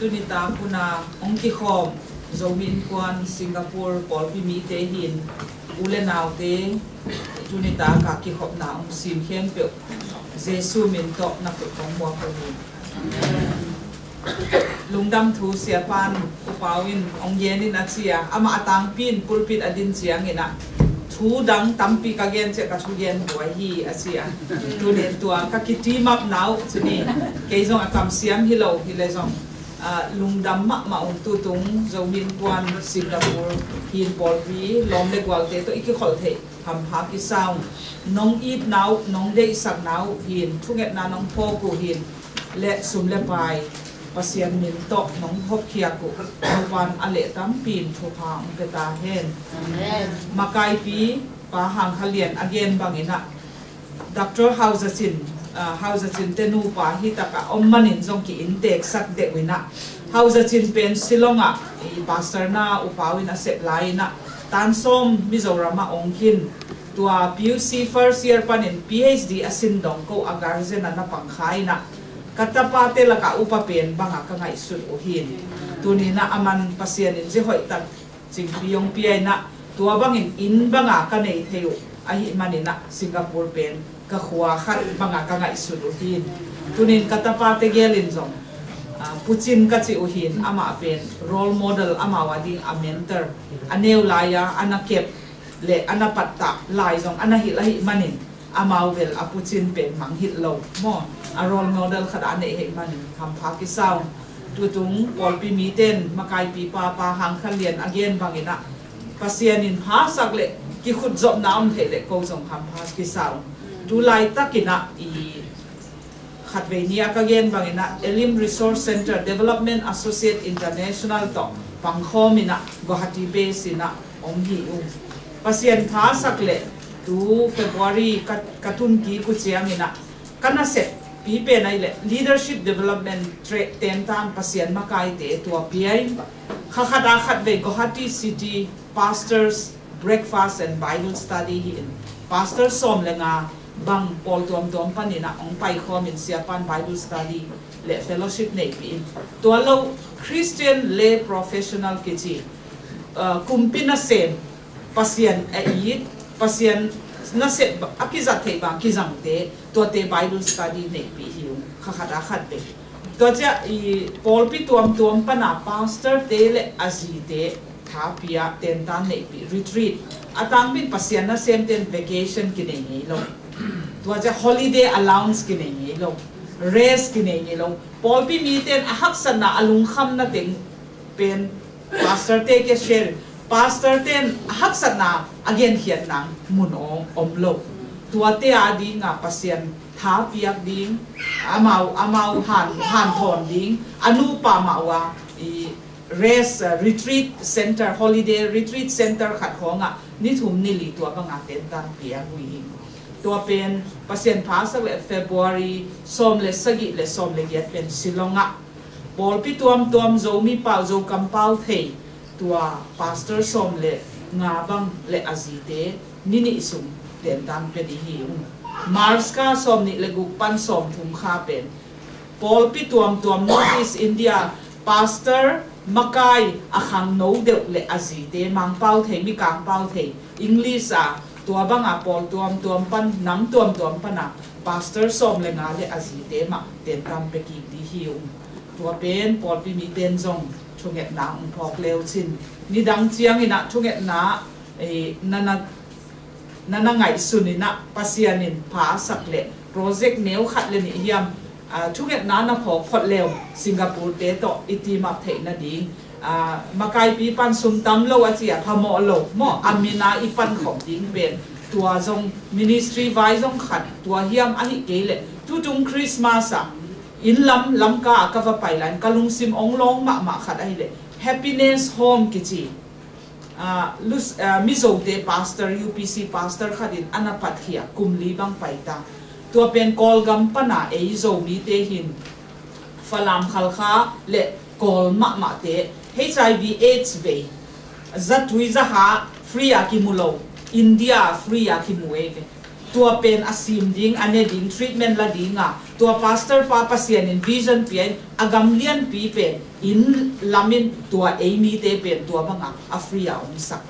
tunita kuna ongki khom zomin kwan Singapore pol pi mi te hin ule naw te tunita ka ki khop na ong sim khem pe Jesu min to na ko tong mo ko ni lungdam thu sia pan upawin ong yenin achia ama atang pin pulpit adin chiang ina thu dang tampi ka gen che ka thu gen boy hi achia tunen tua ka ki team up now chuni ke zong akam siam hilo hilezong lungdam ma on tu tung zomin kwan Singapore hin polri lom le gwal te to iki khol the ham ha ki sound nong eat now nong day sak now hin thunget na nong pho ku hin le sum le pai pasien min to nong hop khia ku wan ale tam pin thu pha ong pe ta hen amen makai pi pa hang khalian again bangina Dr. Hauzachin tenu pa hitaka ommanin zong ki intek sak de wina Hauzachin pen silonga i pastor na upawin asep laina tansom Mizorama ongkin tua PUC first year panin PhD asindong ko agarzen na pangkhai na katapate laka upapen banga ka ngai sun uhin tunina aman pasienin je hoi tak chingpiyong piai na tua bangin in banga ka nei theu ahi manina Singapore pen ka khwa khat banga ka ngai sun uhin tunin katapate gelin zong puchin ka chi uhin ama pen role model ama wadi a mentor aneu laya anakep le anapatta lai zong anahi lahi manin amawel apuchin pen manghit lo mo a role model khada ne he man kam pha ki saw tutung polpi miten makai pi pa hang khalian again bangina pasianin ha sakle ki khut job naam thele ko jong kam pha ki saw tu lai takina i khatvenia ka gen bangina Elim Resource Center Development Associate International to pangkhomina Guwahati base ina onghi u pasien pha sakle tu February katun ki ku chiangina kana set pipe nai le leadership development ten tan pasien makai te to pi khada khat ve Guwahati city pastors breakfast and Bible study in pastor som lenga bang pol tom panina ong pai khomin siapan Bible study le fellowship nei pi to lo Christian lay professional kichi kumpina sem pasien ait pasien na set akizat thei ba kizang te to te Bible study nei pi hiu khada khat be to cha I pol pi tuam pana pastor te le azi te thapia ten tan nei pi retreat atang bin pasien na sem ten vacation ki nei lo to cha holiday allowance ki nei lo rest ki nei lo pol pi mi ten ahak sana alung kham na teng pen pastor te ke share pastor ten hak sana again hian nang mun omlo tuate adi nga pasien tha piak ding amau han thon ding anu pa mawa I rest retreat center holiday retreat center khat khonga ni thum ni li tua banga ten tan pia hui tua pen pasien pha sa le February som le sagi le som le yet pen silonga bol pi tuam zo mi pau zo kam pau thei tua pastor som le nga bang le azite nini sum ten tan pe di hi Mars ka som ni le gukpan som thum kha pen pol pi tuam Northeast India pastor makai akhang no de le azite mang pau thei mi kang pau thei English tua banga pol tuam pan nam tuam pana pastor som le nga le azite ma ten tan pe ki di hi tua pen pol pi mi ten zong chunget na phok leo chin ni dang chiang ina chunget na nana ngai sunina pasianin pha sakle project neu khat le ni hiam chunget na phok khot leo Singapore te to itima thei na ding makai pi pan sum tam lo achia thamo lo mo amina ipan khom ding ben tua zong ministry vai zong khat tua hiam ahi kele tu tung Christmas in lam ka ka va pailan kalung sim ong long ma khat ai le happiness home kichi mizo te pastor UPC pastor khadin anapat khia kumli bang paita tua pen kol gam pana ei zo mi te hin falam khalkha le kol ma te HIV AIDS ve zatui za ha free akimulo India free akimueve tua pen asim ding ane ding treatment la dinga tua pastor pa pasian in vision pen agam lian pi pen in lamin tua Amy te pen tua banga afria ongsak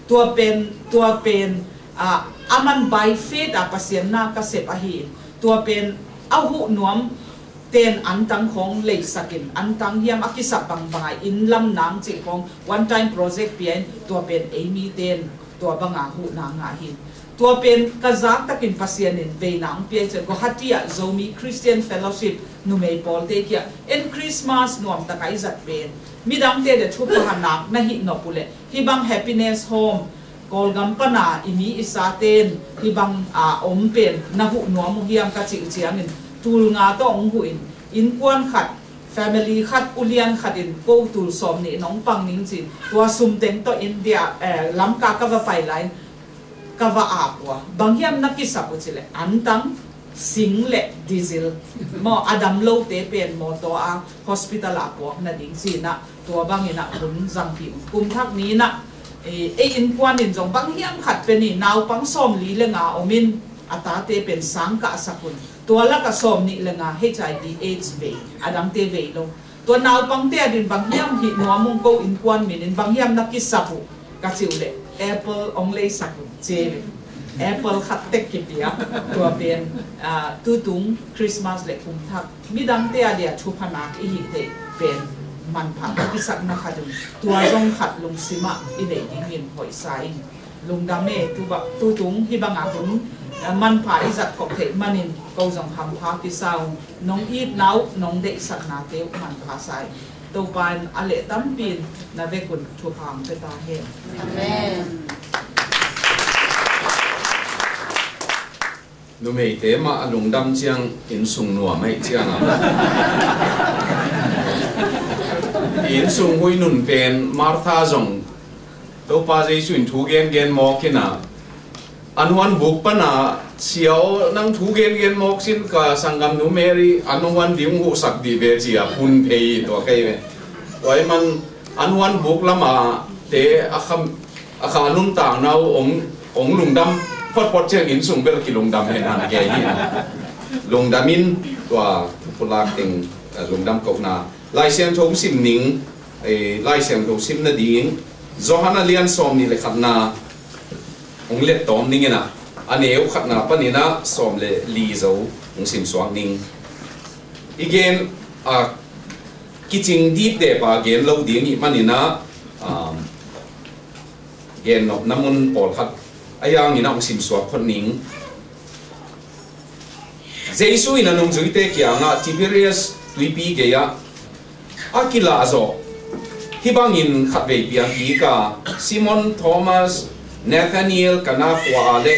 tua pen aman by faith pasian na kasep ahi tua pen ahu nuam ten antang khong lei sakin antang hiam akisa bangbanga in lam nang chi khong one time project pian tua pen Amy ten tua banga hu na nga hin tua pen kazak takin pasianin ve nang pian che ko hatia zomi Christian Fellowship numei pol te kia en Christmas nuam takai zat pen midang te de thupa hanak na hi no pule hibang happiness home kolgam pana ini isaten hibang om pen na hu nuam hiam ka chi chiangin tul nga to ong huin in kwan khat family khat ulian khatin ko tul som ni nong pang ning chin tua sum teng to India lam ka ka va pai line ka va apwa bangyam nakisa pu chile antang single diesel mo adam lo te pen mo to a hospital apwa na ding sina tua bangina hun jang phi kum thak ni na in kwan in jong bangyam khat pe ni naw pang som li le nga omin ata te pen sang ka sakun tua la ka som ni le nga HIV AIDS ve adang te ve lo tua naw pang te din bangyam hi no among ko in kwan min in bangyam nakisapu ka chiule apple ong le sakun che apple khat tek ki pia tua pen tu tung Christmas le kum thak midang te adia thu phana i hi te pen man pha ki sak na khadum tua jong khat lung sima i dei ding min hoi sai lung dame tu tung hi banga tung man pha izat khop the manin ko jong ham pha ki sau nong it nau nong de sak na te man pha sai to pan ale tam pin na ve kun thu phang pe ta he amen nu mei te ma alung dam chiang in sung nuwa mai chiang in sung hui nun pen Martha jong to pa Jesu in thu gen mo kina anwan buk pana siao nang thu gen mo sin ka sangam nu Mary anwan ding hu sak di ve chia pun pei to kai ve wai man anwan buk lama te akhanun ta nau ong lung dam pot chiang in sung bel ki lung dam he nan ge hi lung damin tua pulak ting lung dam ko na lai siang thom sim ning lai siang thom sim na ding Johanna lian som ni le khatna ong le tom ning ina aneu khatna panina som le li zo ong sim swang ning again kiching deep de pa gen lo ding i manina gen no namun pol khat ayang ina ong sim swak khon ning Jesu ina nung zuite kya nga Tiberius tuipi ke ya akila zo hibangin khatve piang ki ka Simon Thomas Nathaniel kana kwa ale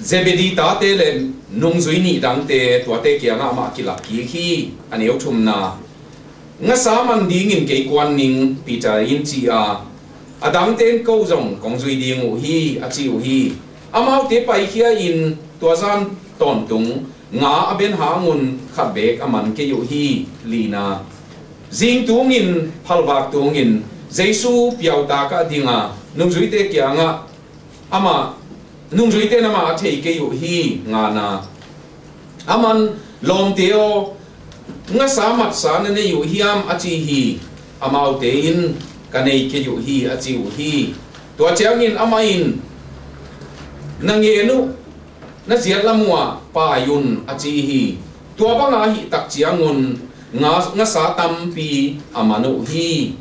Zebedi ta te le nung zui ni dang te tua te kya nga ma akila ki hi aneu thum na nga saman ding in ke kwan ning Peter in chi a adang ten ko jong kong zui ding u hi a chi u hi amau te pai khia in tua zan ton tung nga aben hangun khabek aman ke yu hi lina jing tungin phalwak tungin Jesu piau ta ka dinga nung zui te kya nga ama nung zui te na ma thei ke yu hi nga na aman lom teo nga samat sa na ne yu hiam achi hi amau te in kanei ke yu hi achi u hi to chiangin amain nangenu na ziat lamwa pa yun achi hi tua banga hi tak chiangun nga sa tampi amanu hi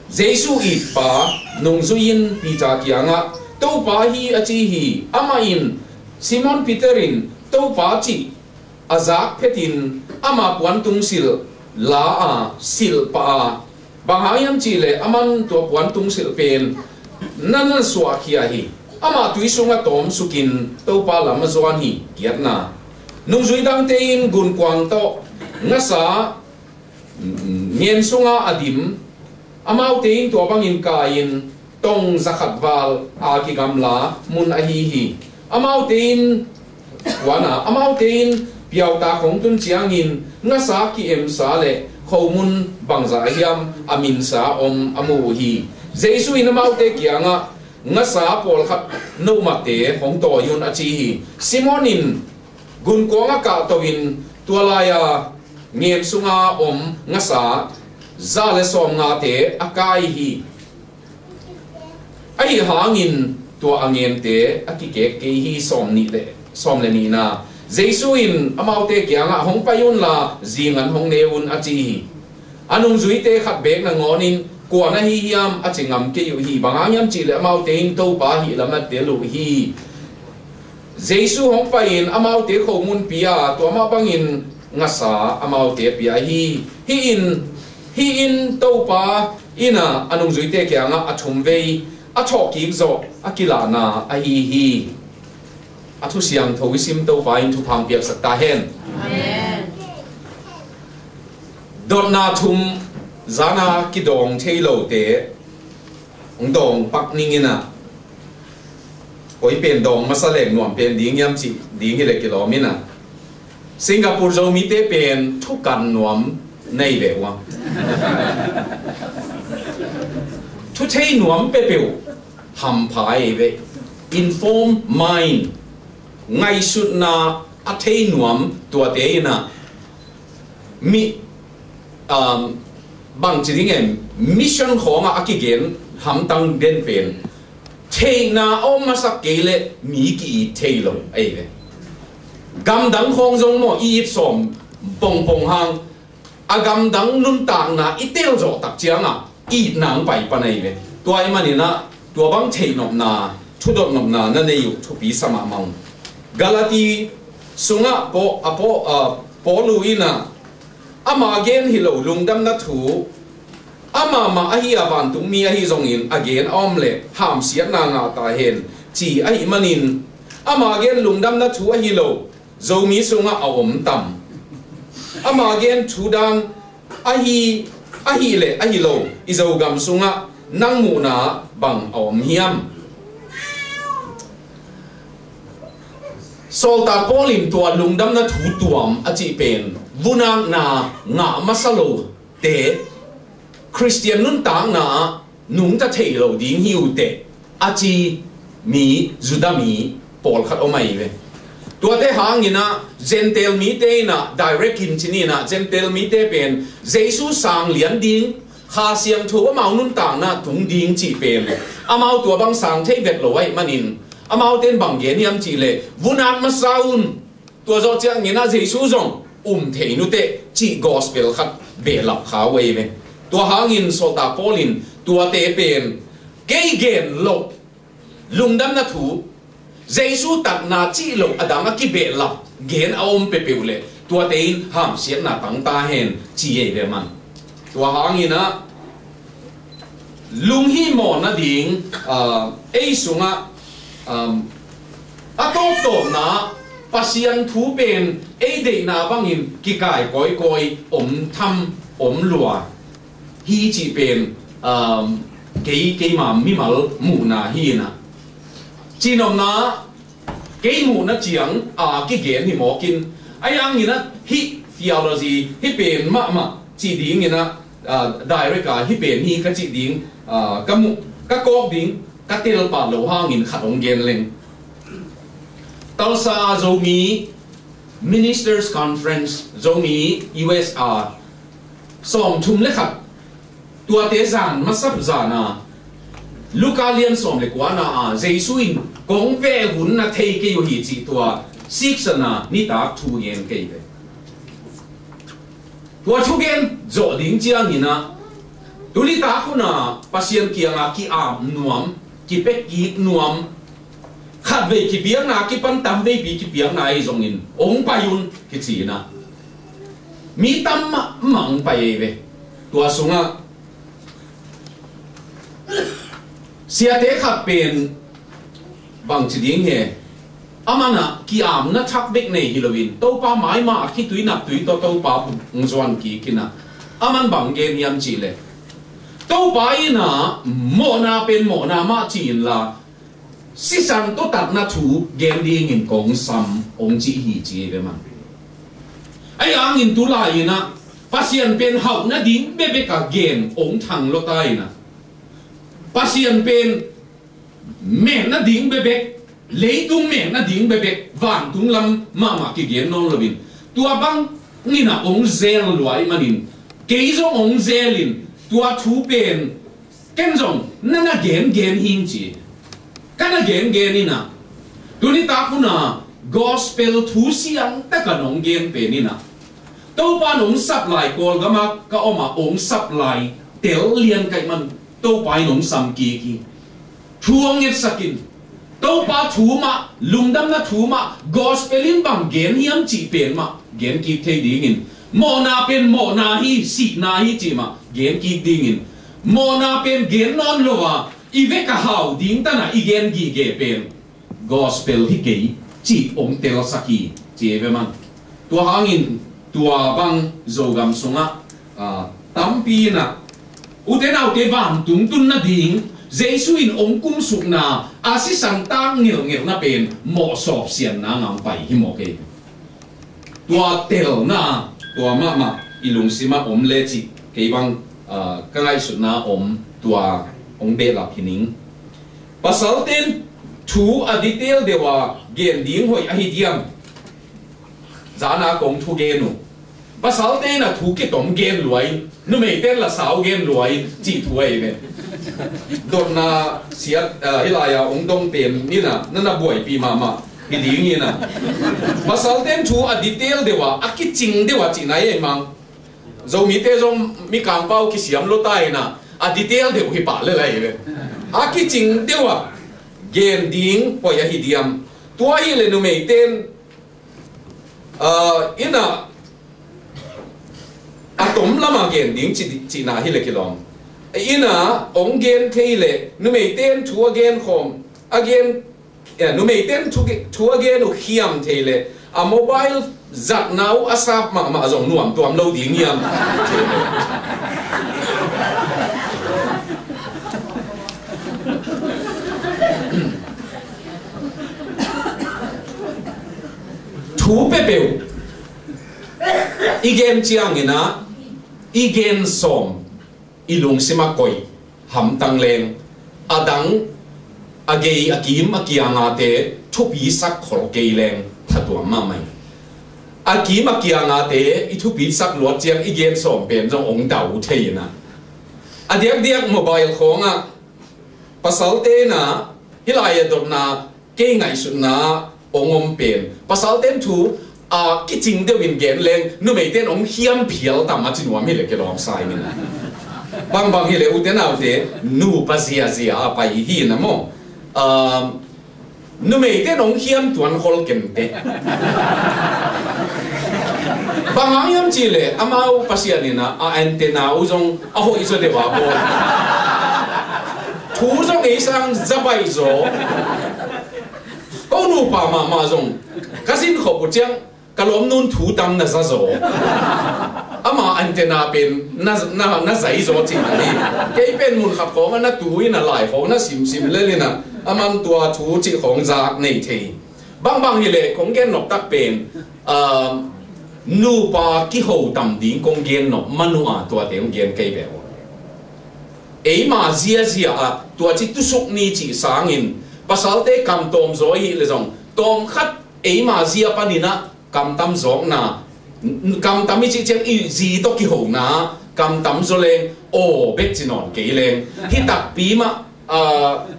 Jesu i pa nung zuin pi cha kianga to pa hi achi hi amain Simon Peterin to pa chi azak phetin ama puantung sil la a sil pa bangayam chile aman to puantung sil pen nanan swa khia hi ama tuisunga tom sukin to pa lam zwan hi kiatna nung zui dang te in gun kwang to ngasa ngen sunga adim amau te in to bangin ka in tong zakhat wal a ki gamla mun a hi hi amau te in wana amau te in piau ta khong tun chiang in ngasa ki em sa le khomun bangza hiam amin sa om amu hi Jesu in amau te kianga nga sa pol khat no mate hong to yun achi hi Simonin gun ko nga ka towin tualaya ngem sunga nga sa zale som nga te akai hi ai hangin to angem te akike ke hi som le ni na Jesuin amaute kya nga hong payun la zingan hong neun achi hi anong zuite khat bek na ngonin ko na hi hiam achingam ke yu hi bangangam chi le amaute in to pa hi lamat te lu hi Jesu hong pain amaute khomun pia to ma bangin ngasa amaute pia hi in to pa ina anong zuite kya nga athum vei athok ki zo akila na a hi athu siam thoisim to pa in thu phang piak sakta hen amen donna thum zana kidong thailo te dong pak ningina koi pen dong masaleng nuam pen ding yam chi ding hi le kilomina Singapore zo mi te pen thu kan nuam nei le wa thu thei nuam pe peu ham phai ve inform mind ngai sut na a thei nuam tua te na mi bang chỉ tiếng mission khó ngã cái gen ham tăng đến bên thầy na ông mà sắc kể lệ mỹ kỳ thầy lâu ấy vậy gam đắng không giống mà ít xóm bông bông hang gam đắng nun tang na ít tiêu rồi đặc chiang ít nang bảy pan ấy vậy tôi mà nè tôi bang thầy nộp na thu đột nộp na nên này thu phí sa mà mong Galati sunga po luina ama gen hilo lungdam na thu ama ma ahi avan tung mi ahi zongin again omle ham siat na nga ta hen chi ahi manin ama gen lungdam na thu ahi lo zomi sunga awom tam ama gen thu dang ahi le ahi lo izogam sunga nang mu na bang awom hiam solta polin tua lungdam na thu tuam achi pen vunang na nga masalo te Christian nun tang na nung ta thei lo ding hiu te achi mi judami pol khat omai ve tua te hangina gentle mi te na direct in chini na gentle mi te pen Jesu sang lian ding kha siam thu amau nun tang na tung ding chi pen amau tua bang sang thei vet lo ai manin amau ten bang gen yam chi le vunang masaun tua zo chang ngina Jesu zong thei nu te chi gospel khat be lap kha wei ve tua hangin solta polin tua te pen kei gen lo lungdam na thu Jesu tat na chi lo adanga ki be lap gen aom pe peule tua te in ham siat na tang ta hen chi ye ve man tua hangina lung hi mo na ding ei sunga atop top na pasian thu pen ei de na bangin ki kai koi om tham om lua hi chi pen cái mà mi mal mu na hi na chi nom na cái mu na chiang cái gen hi mo kin ayang ni na hi theology hi pen ma chi ding ni na direct hi pen hi ka chi ding ka mu ka kok ding ka tel pa lo hang in khat ong gen leng talsa zomi ministers conference zomi USR som thum le khat tua te zan masap zana Lucalian som le kwana Jesuin kong ve hun na thei ke yo hi chi tua six na ni ta thu yen ke ve tua thu gen zo ding chiang ina tuli ta khuna pasien kianga ki am nuam ki pe ki nuam khat ve ki biang na ki pan tam ve bi ki biang na ai zong in ong pa yun ki chi na mi tam mang pa ye ve tua sunga sia te khat pen bang chi ding he amana ki am na thak bek nei hilowin to pa mai ma khi tui nap tui to pa ngzwan ki kina aman bang gen yam chi le to pa ina mo na pen mo na ma chin la si san to tat na thu gen ding in kong sam ong chi hi chi ve man ai ang in tu la ina pasien pen hau na ding be be ka gen ong thang lo tai na pasien pen mẹ na ding bebek lấy tung mẹ na ding bebek vang tung lam mama ki gen non lovin tua bang ngina ong zel luai manin ke zo ong zelin tua thu pen ken zong na gen hin chi kana gen ina tuni ta kuna gospel thu siang ta kanong gen penina to pa nong supply kol gama ka oma ong supply tel lian kai man to pa nong sam ki thuong et sakin to pa thu ma lungdam na thu ma gospelin bang gen hiam chi pen ma gen ki the dingin mo na pen mo na hi si na hi chi ma gen ki dingin mo na pen gen non lowa ive ka hau ding ta na igen gi ge pen gospel hi ke chi ong tel saki chi ve man tua hangin tua bang zogam sunga tampi na uten au te vam tung tun na ding Giêsu in ong kum suk na asi sang tang ngil na pen mo sop sian na ngam pai hi mo ke tua tel na tua ma ilung sima om le chi ke bang ka ngai sut na om tua ong be la hining pasal ten thu a detail dewa gen ding hoi a hi diam zana kong thu gen nu pasal ten na thu ke tom gen luai nu me ten la sao gen luai chi thu ai ve dot na sia hilaya ong dong pen ni na buai pi mama hi ding ni na pasal ten thu a detail dewa a ki ching dewa chi na ye mang zo mi te zo mi kang pau ki siam lo tai na a detail de hi pa le lai ve a ki ching dewa gen ding po ya hi diam tua hi le nu me ten ina atom lama gen ding chi na hi le kilom ina ong gen thei le nu me ten thu again khom again nu me ten thu again u khiam thei le a mobile zat now asap ma zong nuam tuam lo ding yam thu pe pe igen chiang ina igen som ilung sima koi ham tang leng adang agei akim akianga te thupi sak khol ke leng thatwa ma mai akim akianga te ithupi sak lo chiang igen som pen jong ong dau theina adiak mobile khonga pasal te na hilaya dona ke ngai su na ongom pen pasal ten thu ki ching de win gen leng nu mei ten ong hiam phial ta ma chin wa mi le ke long sai ni bang hi le u ten au te nu pa zia pa hi na mo nu mei ten ong hiam tuan hol kem te bang hiam chi le amau pasian ni na a antena u jong a ho iso de wa bo thu jong ei sang zabai zo ko nu pa ma jong kasin kho pu chiang kalom nun thu tam na za zo ama antena pen na zai zo chi ni ke pen mun khap ko na tu na lai ho na sim le le na amam tua thu chi khong za nei the bang hi le kong gen nok tak pen nu pa ki ho tam ding kong gen no manu a tua te ong gen ke be ei ma zia a tua chi tu sok ni chi sangin pasal te kam tom zo hi le zong tom khat ei ma zia panina kam tam zong na kam tam chi chen i zi to ki ho na kam tam zo le o bet chinon ke leng hi tak pi ma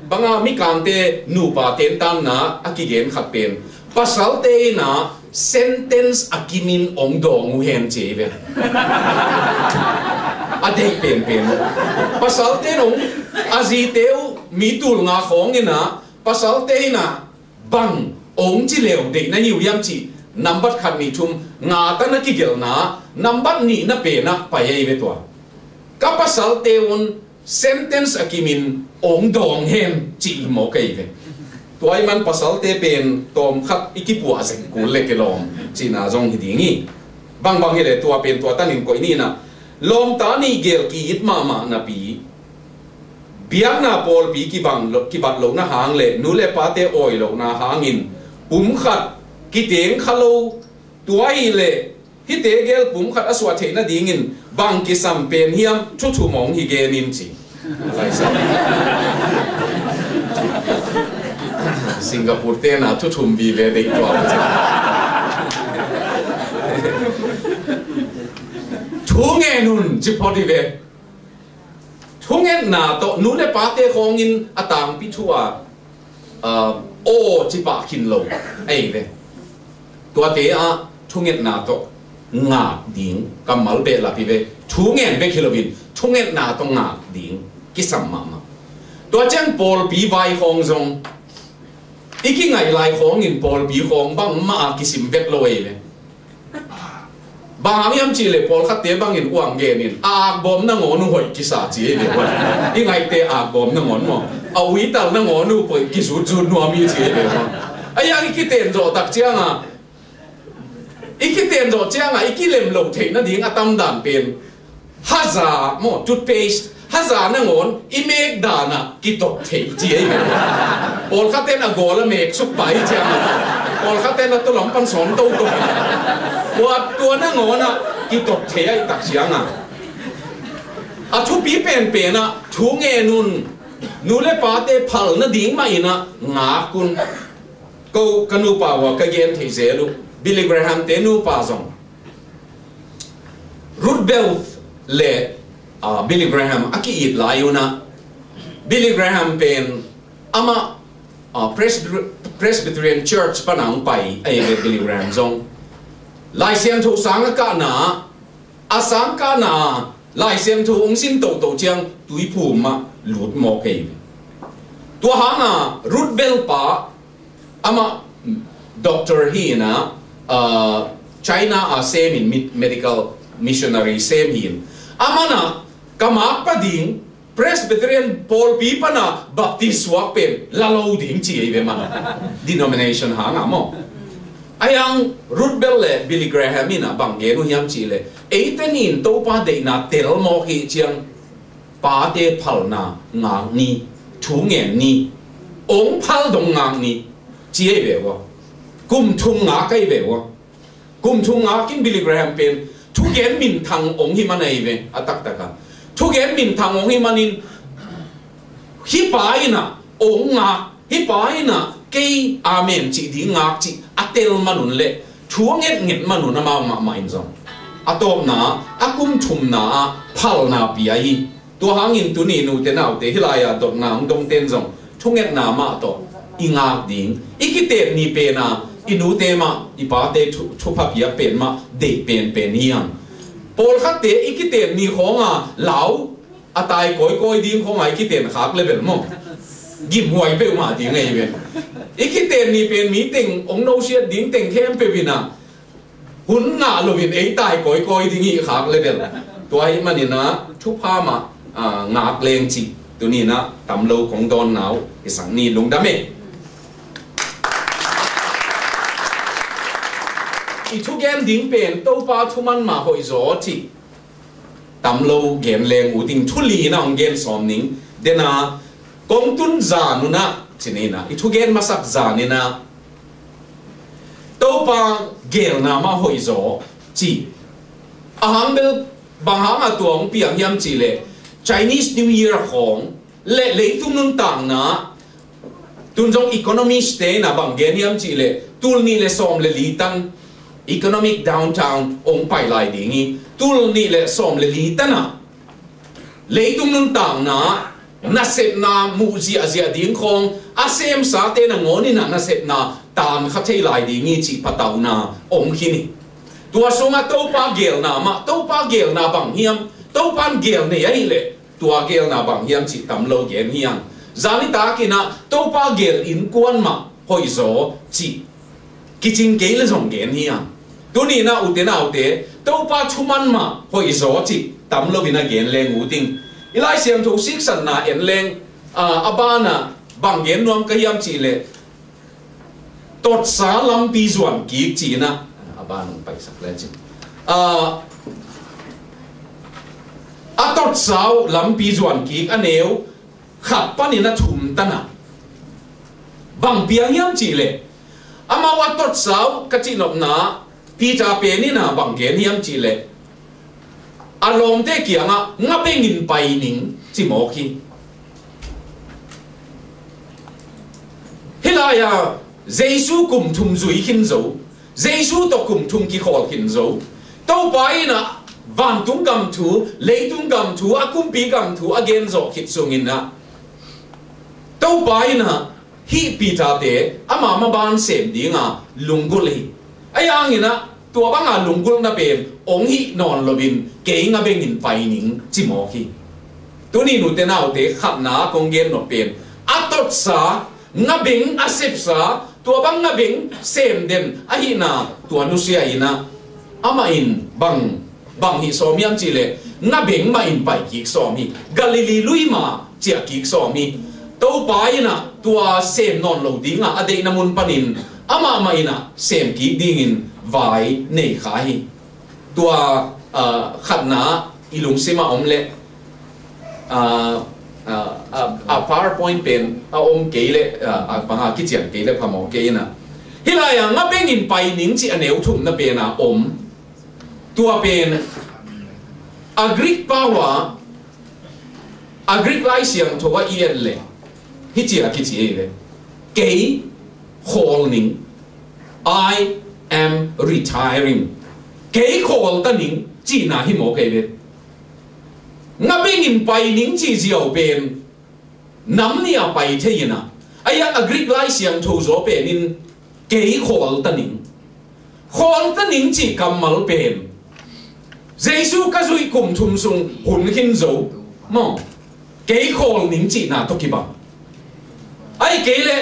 banga mi kam te nu pa ten tam na akigen khat pen pasal te na sentence akimin ong dong hen che ve adek pen pasal te nong azi teu mi tul nga khong ina pasal te na bang ong chi leo de na yu yam chi number khat ni thum nga ta na ki gel na number ni na pe na pa ye ve to ka pasal te un sentence akimin ong dong hen chi mo kai ve toy man pasal te pen tom khat ikipu azeng ku le ke lom chi na jong hi dingi bang hi le tua pen tua tanin ko ni na lom ta ni gel ki hit ma na pi biak na pol pi ki bang lo ki bat lo na hang le nu le pa te oi lo na hangin pum khat ki teng khalo tuai le hi te gel pum khat aswa the na dingin bang ki sam pen hiam thu mong hi ge nin chi lai sa Singapore te na thu thum bi ve dei to thu nghe nun chỉ phò đi về thu nghe na to nu le pa te khong in atang pi thua o chỉ pa kin lo ai về tua te a thu nghe na to ngã ding kamal be la pi ve thu nghe be kilovin thu nghe na to ngã ding kisam ma tua chang pol pi vai khong zong iki ngai lai khong in pol pi khong bang ma kisim vet lo ai ve bang amiam chi le pol khat te bang in uang ge nin a bom na ngonu hoi ki sa chi le wa i ngai te a bom na ngon mo a wi tal na ngonu po ki su chu no mi chi le wa aya ki ten zo tak chiang a iki ten zo chiang a iki lem lo the na ding atam dan pen haza mo toothpaste haza na ngon i mek da na ki tok the chi ai pol khat te na go la mek su pai chiang pol khat te na to lam pan son to to tua na ngona ki tok the ai tak siang a thu pi pen na thu nge nun nu le pa te phal na ding mai na nga kun ko kanu pa wa ka gen the ze lu Billy Graham te nu pa zong Roosevelt le Billy Graham aki it layuna Billy Graham pen ama Presbyterian Church panang pai ai Billy Graham zong lai xiang thu sang ka na a sang ka na lai xiang thu ong sin to to chiang tui phu ma lut mo ke tua ha na Roosevelt pa ama doctor hi na China a same in medical missionary same hin ama na kama pa ding Presbyterian Paul pi pa na Baptist wa pen la lo ding chi ai ve ma denomination ha nga mo ayang Roosevelt le Billy Graham ina bang ge nu hiam chi le eitenin to pa de na tel mo hi chiang pa te phal na ngang ni thu nge ni ong phal dong ngang ni chi ai ve wa kum thung nga kai ve wa kum thung nga kin Billy Graham pen thu gen min thang ong hi manai ve atak taka thu gen min thang ong hi manin hi pa ina ong nga hi pa ina cây amen chỉ đi ngạc chỉ atel manun le chuang nget manun na ma ma in zong atom na akum thum na phal na pi ai to hangin tu ni nu te nau te hilaya dot na dong ten zong thunget na ma to ingak ding ikite ni pe na inu te ma ipa te thu pha pia pen ma de pen hiam pol khat te ikite ni khonga lau atai koi ding khonga ikite khak level mo gim huai pe ma ding ngai ve ikite ni pen meeting ong no sia ding teng khem pe vina hun nga lovin ei tai koi ding hi khak level toy manina thu pha ma ngak leng chi tu ni na tam lo kong don nau isang ni lung dame i thu gen ding pen to pa thu man ma hoi zo chi tam lo gen leng u ting thu li na ong gen som ning dena kong tun za nu na chinina i thu gen masak za ni na to pa gel na ma hoi zo chi ahang bel bang hang a tuang piang yam chi le Chinese New Year hong le tum nun tang na tun jong economy stay na bang gen yam chi le tul ni le som le li tan economic downtown ong pai lai dingi tul ni le som le li tana le tum nun tang na na sep na mu ji azia ding khong asem sa te na ngoni na sep na tan kha thei lai dingi chi patau na ong khini tua songa to pa gel na ma to pa gel na bang hiam to pan gel ne ai le tua gel na bang hiam chi tam lo gen hiam zani ta kina to pa gel in kuan ma hoi zo chi kichin gel zong gen hiam tu ni na ute to pa chuman ma hoi zo chi tam lo vina gen leng u ding ilai siam thu sik san na en leng abana bang gen nuam ka hiam chi le tot sa lam pi zuan ki chi na abana pai sak le chi atot sao lam pi zuan ki aneu khap pani na thum tana bang piang hiam chi le ama wa tot sao ka chi nop na pi cha pe ni na bang gen hiam chi le alom te kianga nga pengin pai ning chi mo khi hilaya Giêsu cùng thùng duy hin dấu Giêsu to cùng thùng ki khol hin dấu tàu pai na vang tung gam thu lấy tung gam thu akum pi gam thu again zo hit sungin na tàu pai na hi pita te ama ma ban sem dinga lunguli ayangina tua banga lungul na pen ong hi non lovin ke nga bengin pai ning chimo ki tuni nu te nau te khat na kong gen no pen atot sa nga beng asep sa tua bang nga beng sem den ahi na tua nu sia ina ama in bang hi somiam chile nga beng ma in pai ki somi galili luima chia ki somi tàu pai na tua sem non lo dinga ade na mun panin ama ma ina sem ki dingin vai nei khai tua khat na ilung sima omle PowerPoint pen om keile panga kitchen keile phamo keina hilaya nga bengin pai ning chi aneu thum na pe na om tua pen agric power agric lai siang thowa ien le hi chi a ki chi le ke holding I am retiring ke khol ta ning chi na hi mo ke ve nga bengin pai ning chi jiao pen nam nia pai theina aya agric lai siang tho zo pen in ke khol ta ning chi kamal pen Giêsu ka zui kum thum sung hun hin zo mo ke khol ning chi na to ki ba ai ke le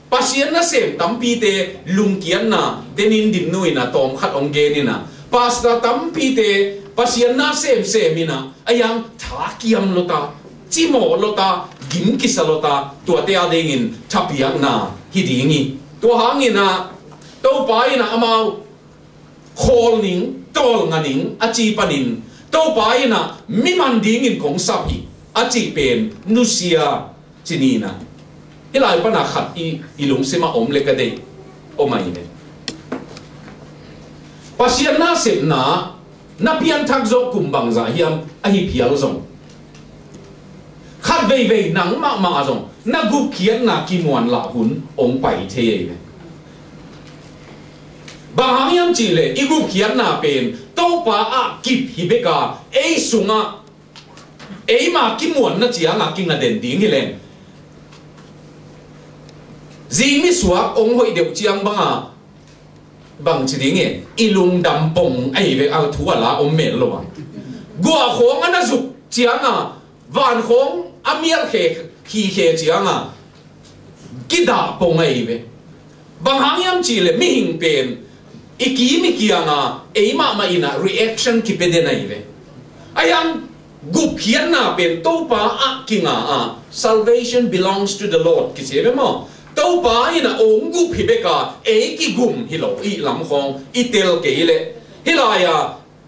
pasien na sem tampi te lungkian na denin din nui na tom khat ong ge ni na pasta tampi te pasien na sem ina ayang thakiam lota chimo lota gim kisalota tua te adengin thapiak na hidingi to hangina to pai na amau khol ning tol nganing achi panin to pai na mi mandingin kong sapi achi pen nusia chinina hilai pana khat ilung sima om le ka dei omai ne pasien na sem na pian thak zo kumbang za hiam a hi phial zong khat vei nang ma zong na gup khian na ki muan la hun ong pai the ne ba hangiam chi le i gup khian na pen to pa a kip hi beka e sunga e ma ki muan na chia nga king na den ding hi len Zimi suak ong hoi deu chiang banga bang chi ding e ilung dam pong ai ve al thu ala om mel lo gua khong ana zuk chiang a van khong amial khe chiang a kida pong ai ve bang hangiam chi le mi hing pen iki mi kianga e ma ina reaction ki peden ai ve ayang gup hian na pen to pa a kinga a salvation belongs to the Lord ki se ve mo tàu pa ina ong gup hi beka e ki gum hi lo i lam khong i tel ke ile hilaya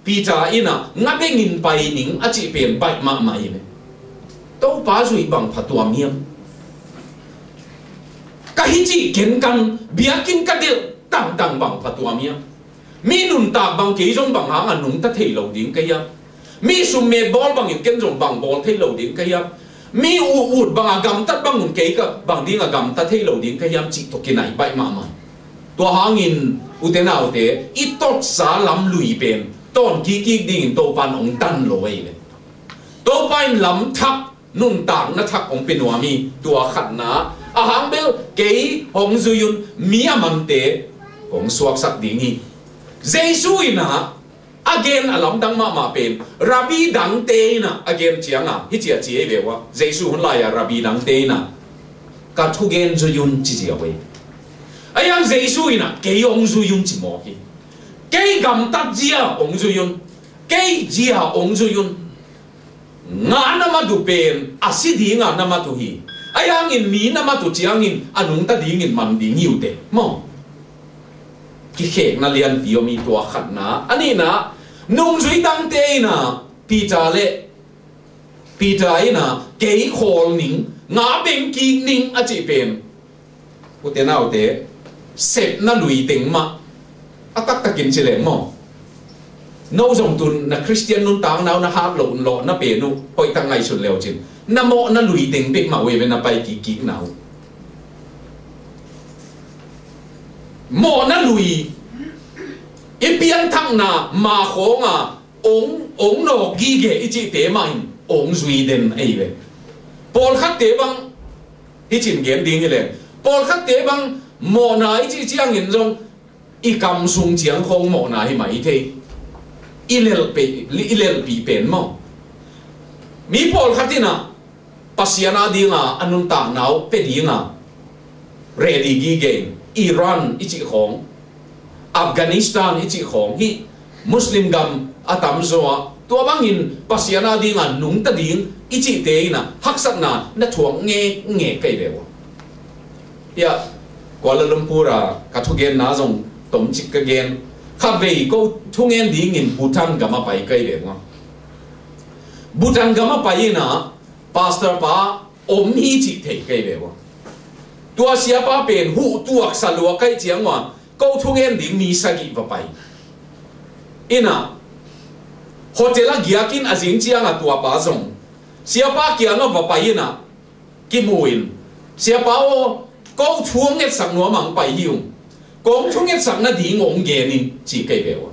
pita ina nga bengin pai ning achi pen pai ma mai me tàu pa zui bang phatua miam ka hi chi ken kan biakin ka del tang bang phatua miam mi nun ta bang ke jong bang hang anung ta thei lo ding ka ya mi sum me bol bang in ken jong bang bol thei lo ding ka ya mi u bang agam tat bang un ke ka bang ding agam ta thei lo ding ka yam chi to ke nai bai ma to hangin u te nau te i tot sa lam lui pen ton ki ding to pan ong tan lo ei le to pain lam thak nun tang na thak ong penwa mi tua khat na a hang bel ke hong zuyun mi amam te ong suak sak ding hi Giêsu ina again alam dang ma pen rabbi dang te na again chianga hi chia chi ve wa Giêsu hun la ya rabbi dang te na ka thu gen zo yun chi chi we ayang Giêsu ina ke ong zo yun chi mo ki ke gam ta jia ong zo yun ke jia ong zo yun nga na ma du pen asidi nga na ma tu hi ayang in mi na ma tu chiang in anung ta ding in man ding yu te mo ki khek na lian dio mi tua khat na ani na nung zui dang te na pita ina ke khol ning nga beng ki ning a chi pen u te nau te sep na lui ting ma atak takin chile mo no jong tun na Christian nun tang nau na hat lo na pe nu poi tang ngai sun leo chin na mo na lui ting pe ma we na pai ki nau mò na lùi ipian thang na ma khong à ông nó ghi ghé ít chỉ tế mà ông duy den ấy vậy Paul khắc tế bằng ít chỉ kiến đi như vậy Paul khắc tế bằng mò na ít chỉ chiang nhìn trong ít cầm sung chiang không mò na hay mấy thế ilel bị bền mà mi Paul khắc thế na pasiana đi ngà anun tang nào pe đi ngà ready ghi ghé Iran ít chỉ không Afghanistan ít chỉ không hi Muslim gam atam zoa tua bangin pasiana di nga nung ta ding ichi te na haksak na thuang nge kai bewa ya Kuala Lumpur ka thugen na jong tom chik ka gen kha vei ko thungen ding in Bhutan gama pai kai bewa Bhutan gama pai na pastor pa om hi chi thei kai bewa tua sia pa pen hu tuak salua kai chiangwa ko thungen ding mi sagi va pai ina hotel giakin azing chiang atua pa zong siapa kia no va paina kimuin siapa o ko thuang et sang no mang pai hiu ko thung et sang na di ngong ge ni chi kai bewa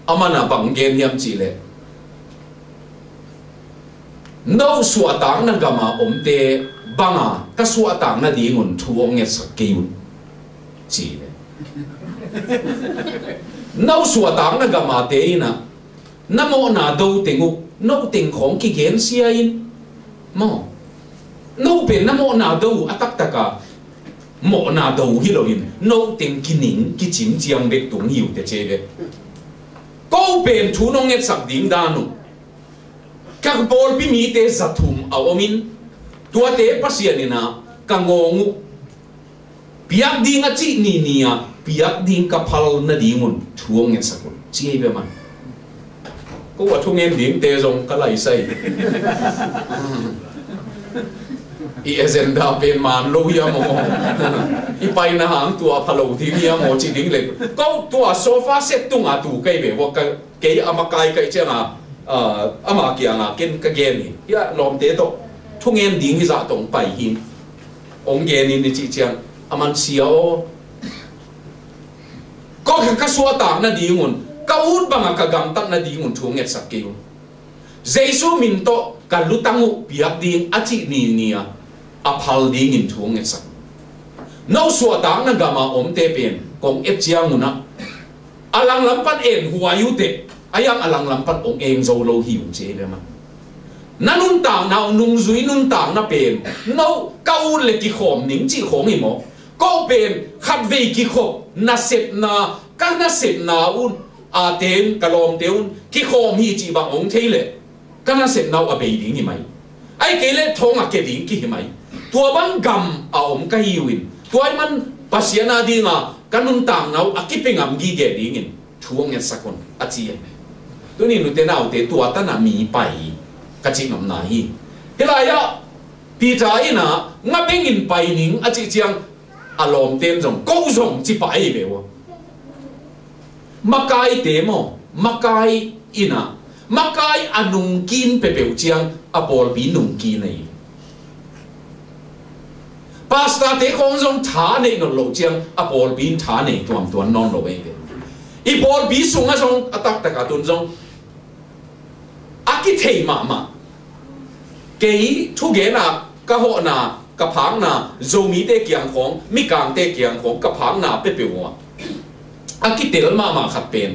amana bang gen hiam chi le no suwa tang na gama omte banga ka suwa tang na di ngun thuang et sak kiu chi le nấu sủa tang na gama te na namo na do tengu no teng khong ki gen sia in mo no pe namo na do atak taka mo na do hi lo in no teng kining ki chim chiang bek tung hiu te che be ko pen thu nong et sak ding da nu ka bol pi mi te zathum awomin tua te pasianina ka ngongu piak ding a chi ni nia piak ding kapal na dingun thuang nge sakun chi be man ko wa thung en ding te jong ka lai sai i agenda pen man lo ya mo i pai na hang tua phalo thi ya mo chi ding le ko tua sofa set tung a tu kai be wa ka ke amakai kai changa ama kia nga ken ka gen ni ya lom te to thung en ding hi za tong pai hin ong gen ni chi chiang aman siao có cái số tang na đi ngun kaut bang ka gam tak na di ngun thung et sak keu Jesu min to ka lutangu piak ding achi ni nia aphal ding in thung et sak no số tang na gama om te pen kong et chiang nguna alang lampan en huayu te ayang alang lampan ong eng zo lo hiu che be ma nanun tang na nung zui nun tang na pen no kau le ki khom ning chi khong hi mo ko pen khat ve ki khop na sep na ka na sep na un a ten kalom teun ki khom hi chi bang ong theile ka na sep na a be ding hi mai ai ke le thong a ke ding ki hi mai tua bang gam a om ka hiwin tuai man pasiana dinga kanun tang nau a ki pengam gi ge ding in thuang et sakon a chi tu ni nu te nau te tua ta na mi pai ka chi nam na hi helaya pita ina nga bengin pai ning a chi chiang alom tem rong câu rong chỉ phải về wo makai te mo makai ina makai anung kin pe pe chiang apol bi nung kin nei pasta te khong rong tha nei no lo chiang apol bin tha nei tuan non lo ve i pol bi sunga rong atak taka tun rong aki thei ma ke thu ge na ka ho na ka phang na zomi te kiang khong mi kang te kiang khong ka phang na pe pe wa akitel ma khat pen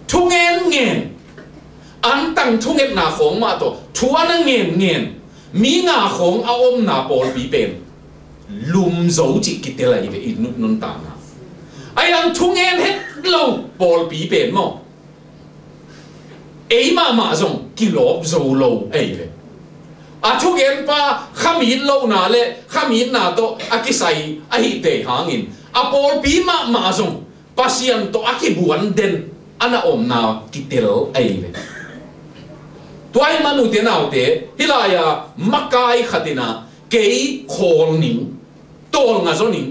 thungen an tang thungen na khong ma to thua na ngen mi nga khong a om na pol bi pen lum zo chi kitel ai ve in nun ta na ai ang thungen het lo pol bi pen mo ei ma zong kilop zo lo ai ve a thu gen pa khamit lo na le khamit na to akisai a hi te hangin a pol pi ma zong pasian to akibuan den ana om na kitel ai ve toai manu te nau te hilaya makai khatina kei khol ning tol nga zo ning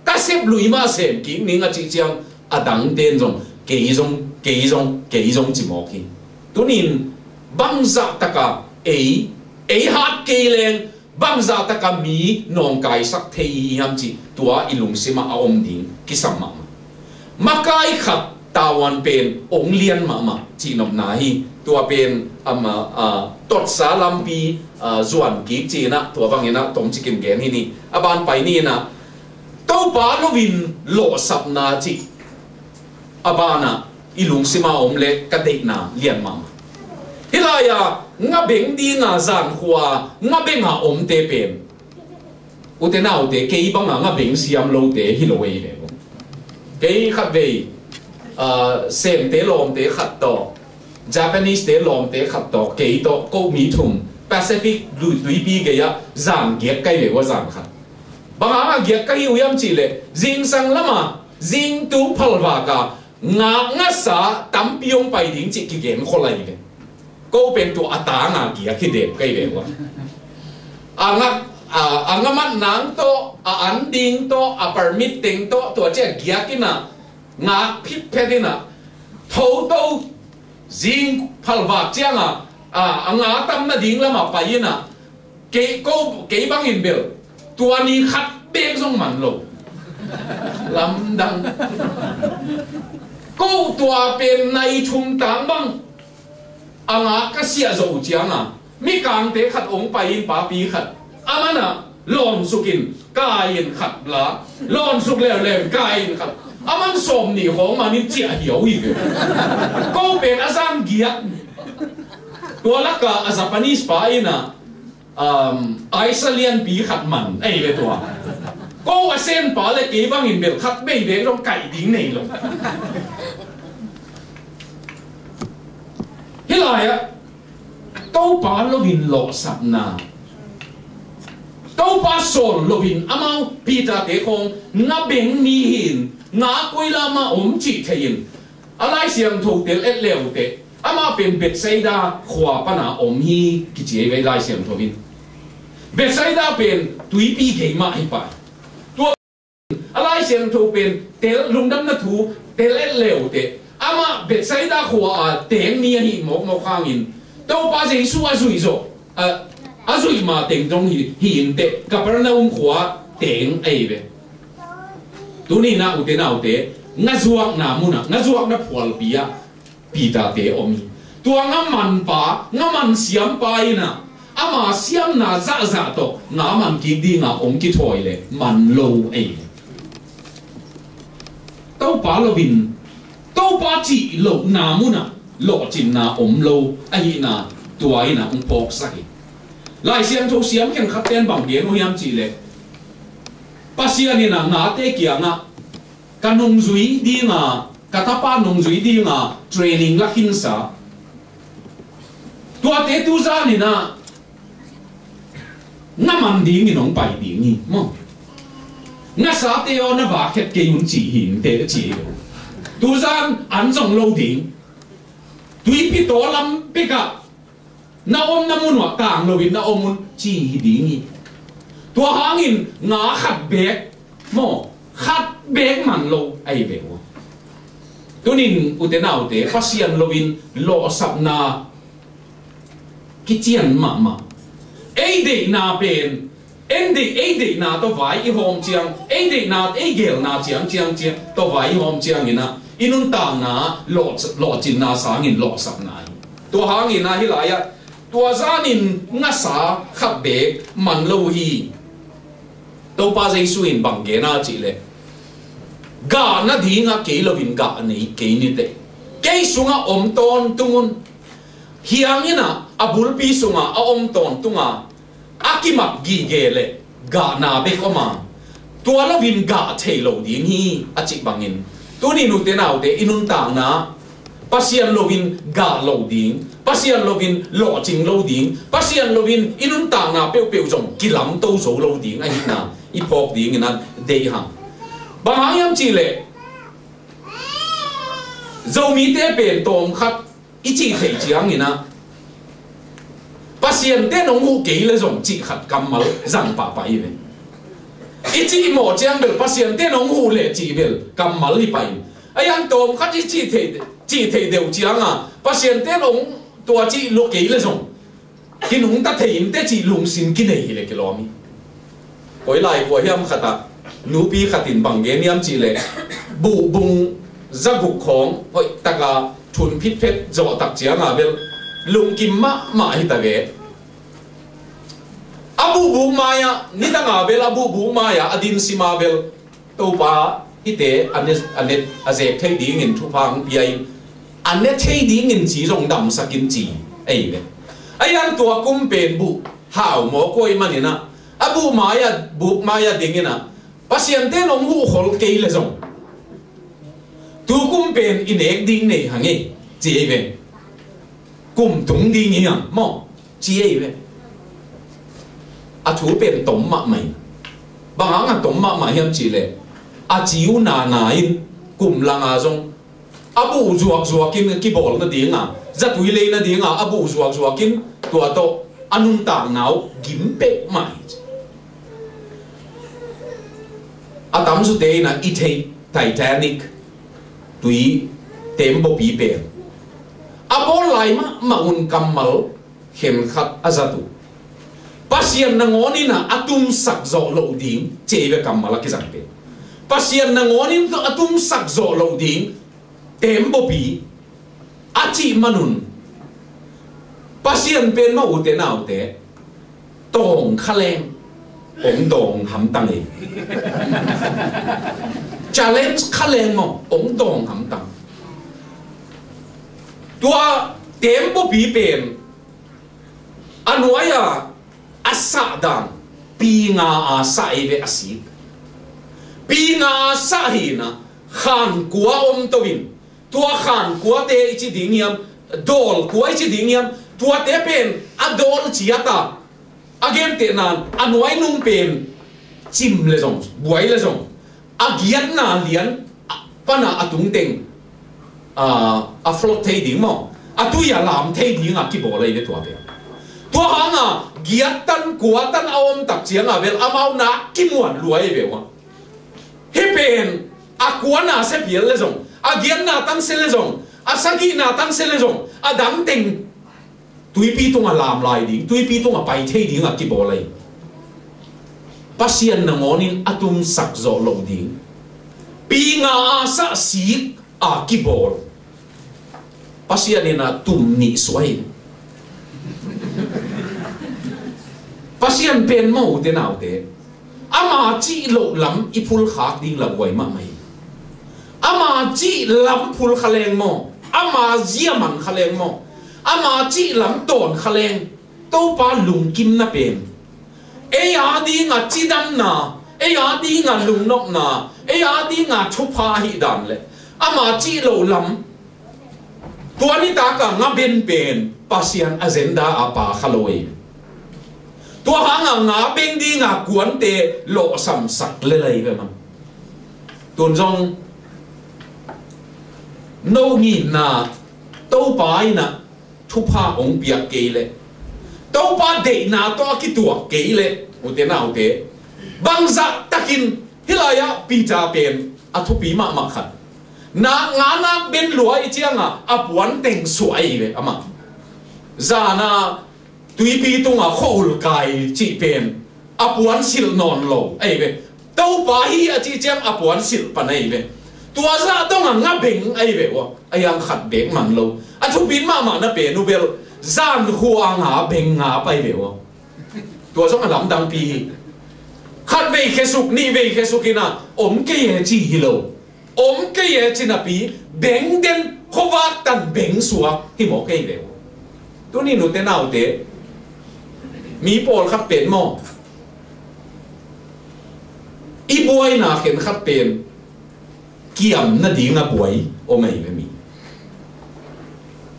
ka sep lui ma sem ki ning a chi chiang adang ten zong kei zong chi mo ki tunin bangza taka ei hat keilen bang za ta ka mi nong kai sak thei ham chi tua ilung sima a om ding kisam ma makai khat tawan pen ong lian ma chi nop na hi tua pen tot sa lampi zuan ki chi na tua bangina tom chicken gen hi ni aban pai ni na to pa lovin lo sap na chi abana ilung sima om le ka de na lian ma hilaya nga beng di nga zan khwa nga benga om te pen utena ute ke ibanga nga beng siam lo te hiloi le ke khat ve sem te lom te khat to Japanese te lom te khat to ke to ko mi thum Pacific lui bi ge ya zan ge kai ve wa zan khat banga nga ge kai uyam chi le jing sang lama jing tu phalwa ka nga sa tam piong pai ding chi ki gen kholai le cô bên tu ata nga kia khi đẹp cây đẹp quá nga mắt nắng to an ding to permitting to tua che kia kina nga phit phe na thâu to zing phalwa chiang nga tam na ding lama pai na ke cô ke bang in bel tua ni khat beng song man lo lam dang cô tua bên này chung tang bang anga kasia zo chianga mi kang te khat ong pai in pa pi khat amana lon sukin kain khat la lon suk le le kain khat aman som ni hong manin chia hiau hi ke ko pen azam gia to la ka Japanese pa ina Icelandic pi khat man ai le to ko asen pa le ke bang in bel khat bei de long kai ding nei lo hilaya tau pa lovin lo sap na tau pa sol lovin amau pita te khong nga beng ni hin nga koi lama om chi thein alai siang tho tel et leu te ama pen bet saida khwa pana om hi ki che ve lai siang tho bin bet saida pen tui pi ke ma hi pa tu alai siang tho pen tel lungdam na thu tel et leu te ama bet saida khwa teng ni hi mo khang in tau pa je su azui zo azui ma teng jong hi hin te Capernaum khwa teng ai ve tu ni na ute nga zuak na muna nga zuak na phwal pia pita te omi tua nga man siam pa ina ama siam na za to nga man ki di nga om ki thoi le man lo ai tau pa lovin tau pa chi lo na muna lo chin na om lo ai na tua ina ong pok sai lai siam tho siam khen khat ten bang ge no yam chi le pasian ni na nga te kia nga kanong zui di nga katapa nong zui di nga training la hinsa tua te tu za ni na nga man ding ni nong pai ding ni mo nga sa te o na ba khet ke yun chi hin te chi tu zan an zong lo ding tui pi to lam pe ka na om na mun wa kang lo win na om mun chi ding ni tua hangin nga khat bek mo khat bek man lo ai ve wo tunin utenau te pasian lovin lo sap na kichian ma ei de na pen en de na to vai I hom chiang ei de na ei gel na chiang to vai hom chiang ina inun ta na lo chin na sangin lo sap na to hangin na hilaya tua zanin nga sa khat bek man lo hi to pa jai suin bang ge na chi le ga na di nga ke lovin ga nei ke ni te ke sunga om ton tungun hiang ina abul pi sunga a om ton tunga akimak gi ge le ga na be ko ma tua lovin ga thei lo ding hi a chi bangin tu ni nu te nau te inun tang na pasian lovin ga lo ding pasian lovin lo ching lo ding pasian lovin inun tang na peu jong kilam to zo lo ding a hi na I pok ding ina de hang bang hayam chi le zo mi te pen tom khat I chi thei chiang ina pasien te nong hu ke le zong chi khat kamal zang pa pa I ve I chi mo chiang bel pasien te nong hu le chi bel kamal li pai ayan tom khat I chi thei deu chiang a pasien te nong tua chi lo ke le zong kin hung ta thein te chi lung sin ki nei le kilomi koi lai ko hiam khata nupi khatin bangen yam chi le bu bung zaguk khong hoi taka thun phit phet zo tak chianga bel lung kim ma hi ta ve abu bu maya ni ta nga bel abu bu maya adin si ma bel to pa ite anet azek thei ding in thu phang pi ai anet thei ding in chi rong dam sakin chi ai ve ayan tua kum pen bu hao mo koi manina abu maya dingina pasien te nom hu khol ke le zong tu kum pen in ek ding nei hange chi ai ve kum tung ding hi mo chi ai ve a thu pen tom ma mai bang a tom ma hiam chi le a chiu na in kum langa zong abu zuak in ki bol na dinga zatui le na dinga abu zuak in tua to anun ta nau gim pe mai atam su te na ite Titanic tui tembo pi pe abol lai ma un kamal khen khat azatu pasien na ngoni na atum sak zo lo ding cheve kamala ki jang pe pasien na ngoni to atum sak zo lo ding tembo pi achi manun pasien pen ma ute na ute tong khaleng ong dong ham tang e challenge khaleng mo ong dong ham tang tua tempo pi pen anuaya asa dan pi nga asa eve asik pi nga sa hi na khan kwa om to win tua khan kwa te chi dingiam dol kwa chi dingiam tua te pen adol chiata again te nan anuai nung pen chim le zong buai le zong agiat na lian pana atung teng a float thei ding mo atu ya lam thei ding a ki bo le tua pe tua hanga giat tan kwa tan awom tak chiang a bel amau na ki muan luai be wa he pen a kwa na se piel le zong agiat na tan se le zong asagi na tan se le zong adang teng tui pi tung a lam lai ding tui pi tung a pai thei ding a ki bo lai pasien na ngonin atum sak zo lo ding pi nga sa sik a ki bol pasien na tum ni swai pasien pen mo te nau te ama chi lo lam ipul khak ding la wai ma mai ama chi lam phul khaleng mo ama ziaman khaleng mo ama chi lam ton khaleng to pa lung kim na pen e ya di nga chi dam na e ya di nga lung nok na e ya di nga thu pha hi dan le ama chi lo lam tua ni ta ka nga ben pen pasian agenda apa khaloi tua hanga nga ben di nga kuan te lo sam sak le lai ve man tun jong no ngi na to pai na thu pha ong pia ke le to pa de na to ki tua ke le u te na u te bangza takin hilaya pita pen a thu pi ma khat na nga na ben luai chianga apuan teng suai ve ama za na tui pi tunga khol kai chi pen apuan sil non lo ai ve to pa hi a chi chiang apuan sil pa nei ve tua za tonga nga beng ai ve wa ayang khat beng man lo a thu bin ma na pe nu bel zan huwa nga beng nga pai ve wa tua song lam dang pi khat ve khesuk ni ve khesukina om ke ye chi hi lo om ke ye chi na pi beng den khowak tan beng suwa hi mo ke ve tu ni nu te nau te mi pol khat pen mo i boy na khen khat pen kiam na dinga boy o mai ve mi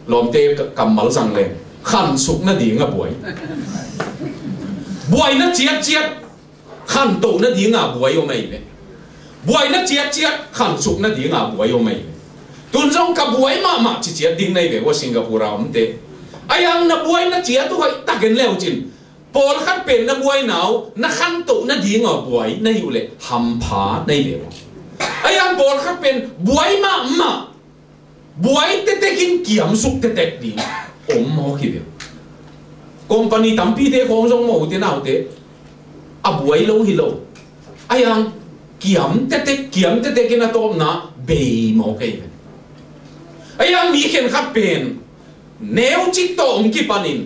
lom te kamal sang le khan suk na dinga boy boy na chiat khan to na dinga boy o mai ve boy na chiat khan suk na dinga boy o mai tun jong ka boy ma chi chiat ding nei ve wa Singapore am te ayang na boy na chiat tu hai taken leo chin pol khat pen na boy nào na khan to na dinga boy na yu le ham pha nei ve ayang pol khat pen boy ma boy te kin kiam suk te tek di om mo ki ve company tampi te khong jong mo te nau te abuai lo hi lo ayang kiam te kina tom na be mo kai ayang mi khen khat pen neu chik to ong ki panin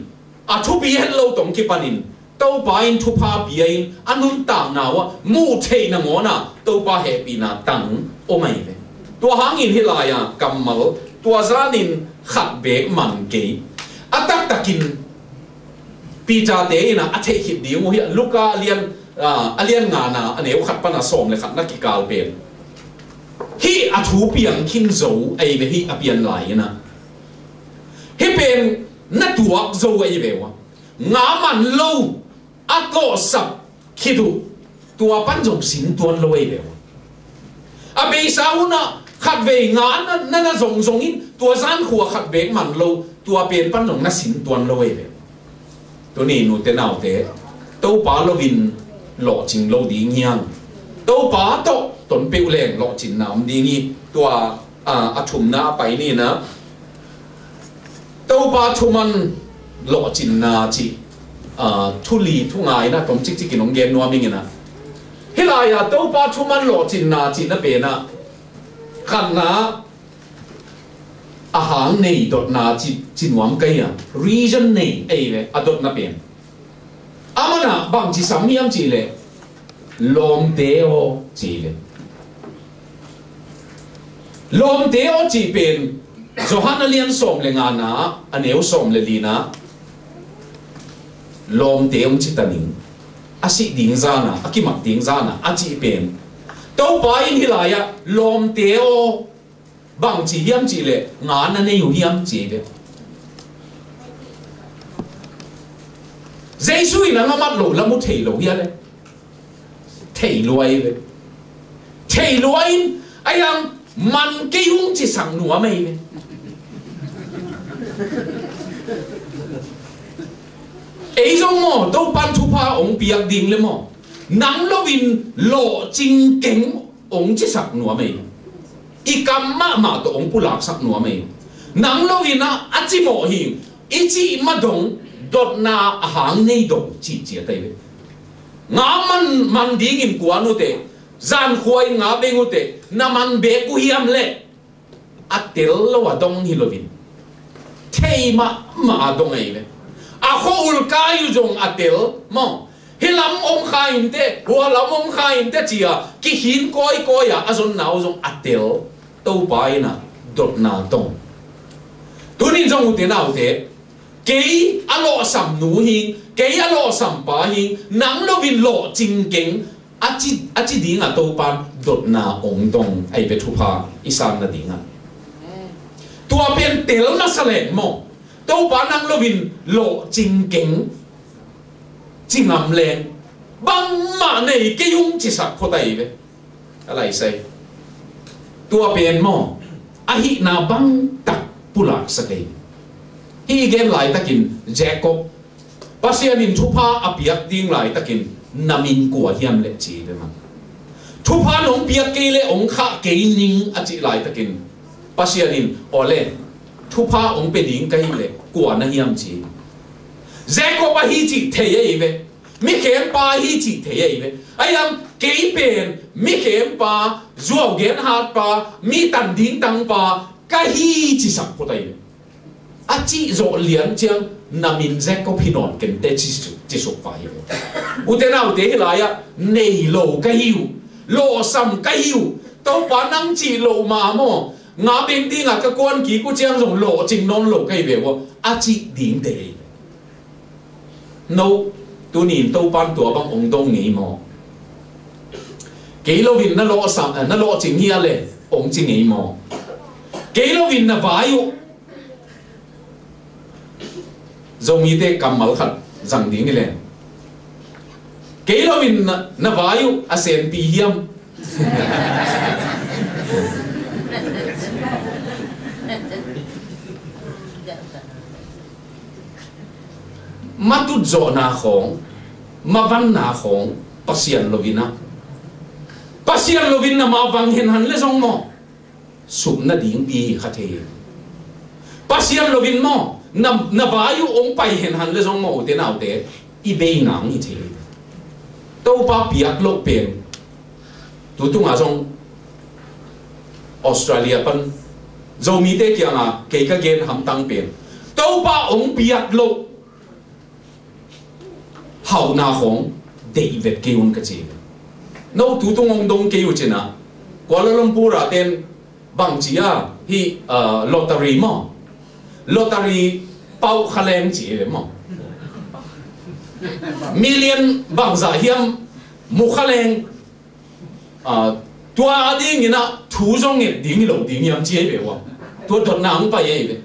a thu bi hen lo tong ki panin to pa in thu pa bi in anun ta na wa mu thei na ngo na to pa happy na tang o mai ve to hangin hilaya kamal to zanin khat be man ke atak takin pizza te na a thei hit di mo hi luka alian nga na aneu khat pa na som le khat na ki kal pen hi a thu piang kin zo ai ve hi a pian lai na hi pen na tuak zo ai ve wa nga man lo at lo sap khidu tua pan jong sin tuan lo ai ve wa a be sa una khat ve nga na zong in tua zan khua khat ve man lo tua pen pan jong na sin tuan lo ai ve to ni nu te nau te to pa lo vin lo ching lo di ngiang to pa to ton pe leng lo chin nam di ngi tua a thum na pai ni na to pa thuman lo chin na chi thu li thu ngai na tom chik chik nong gen no ming na hilaya to pa thuman lo chin na chi na pe na khan na a hang nei dot na chi chin wam kai ya region nei ai ve adot na pen amana bang chi samiam chi le lom teo chi le lom teo chi pen Johanna lian som le nga na aneu som le lina lom teong chi taning asi ding zana akimak ding zana achi pen to pa in hilaya lom teo bang chi hiam chi le nga na ne yu hiam chi de Jesus in ang amat lo lamu thei lo ya le thei luai le thei luai ayang man ke yung chi sang nuwa mai le ấy giống mò đâu ban thu pa ông biak ding le mò nang lo win lo ching keng ông chi sak nuwa mai ikam ma to ông pulak sak nuwa mai nang lo win na achi mo hi ichi ma dong dot na hang nei dong chi chi tai le nga man ding in kwa no te zan khoi nga be ngo te na man be ku hiam le atel lo wa dong hi lo win thei ma dong ai le a khol ka yu jong atel mo hilam om khain te ho lam om khain te chia ki hin koi ya azon nau jong atel to pai na dot na tong tunin jong te nau te ke alo sam nu hin ke alo sam pa hin nang lo vin lo ching keng achi ding a to pan dot na ong dong ai be thu pa isan na ding a tua pen tel na sale mo to pa nang lo vin lo ching keng ching am len bang ma nei ke yung chi sak pho tai ve alai sai tua pen mo a hi na bang tak pulak sa kai hi gen lai takin Jacob pasianin thupa apiak ding lai takin namin ko hiam le chi de ma thupa nong piak ke le ong kha ke ning a chi lai takin pasianin ole thupa ong pe ding kai le ko na hiam chi Jacob a hi chi thei ve mi khem pa hi chi thei ve ayam ke pen mi khem pa zuaw gen hat pa mi tan ding tang pa ka hi chi sak po tai ve achi zo lian chiang namin Jacob hinon ken te chi su pa hi utenau te hilaya nei lo ka hiu lo sam ka hiu to pa nang chi lo ma mo nga beng ding a ka kon ki ku chiang zong lo ching non lo kai ve wo achi ding te no tu nin to pan to bang ong dong ni mo ke lo vin na lo sam na lo ching hi ale ong ching ni mo ke lo vin na vayu zomi te kamal khat jang ding le ke lo vin na vayu asen pi hiam matut zo na khong mavan na khong pasian lovina ma wang hen han le zong mo sup na ding bi khathe pasian lovin mo na vayu ong pai hen han le zong mo te nau te i be ngang ni che to pa piak lo pen tu nga zong Australia pan zo mi te kya nga ke ka gen ham tang pen to pa ong piak lo hau na hong David ke un ka che no tu ong dong ke u chena Kuala Lumpur ten bang chia hi lottery mo lottery pau khaleng chi mo million bang za hiam mu khaleng tua ading ina thu zong nge ding lo ding yam chi be wa tua thot nang pa ye be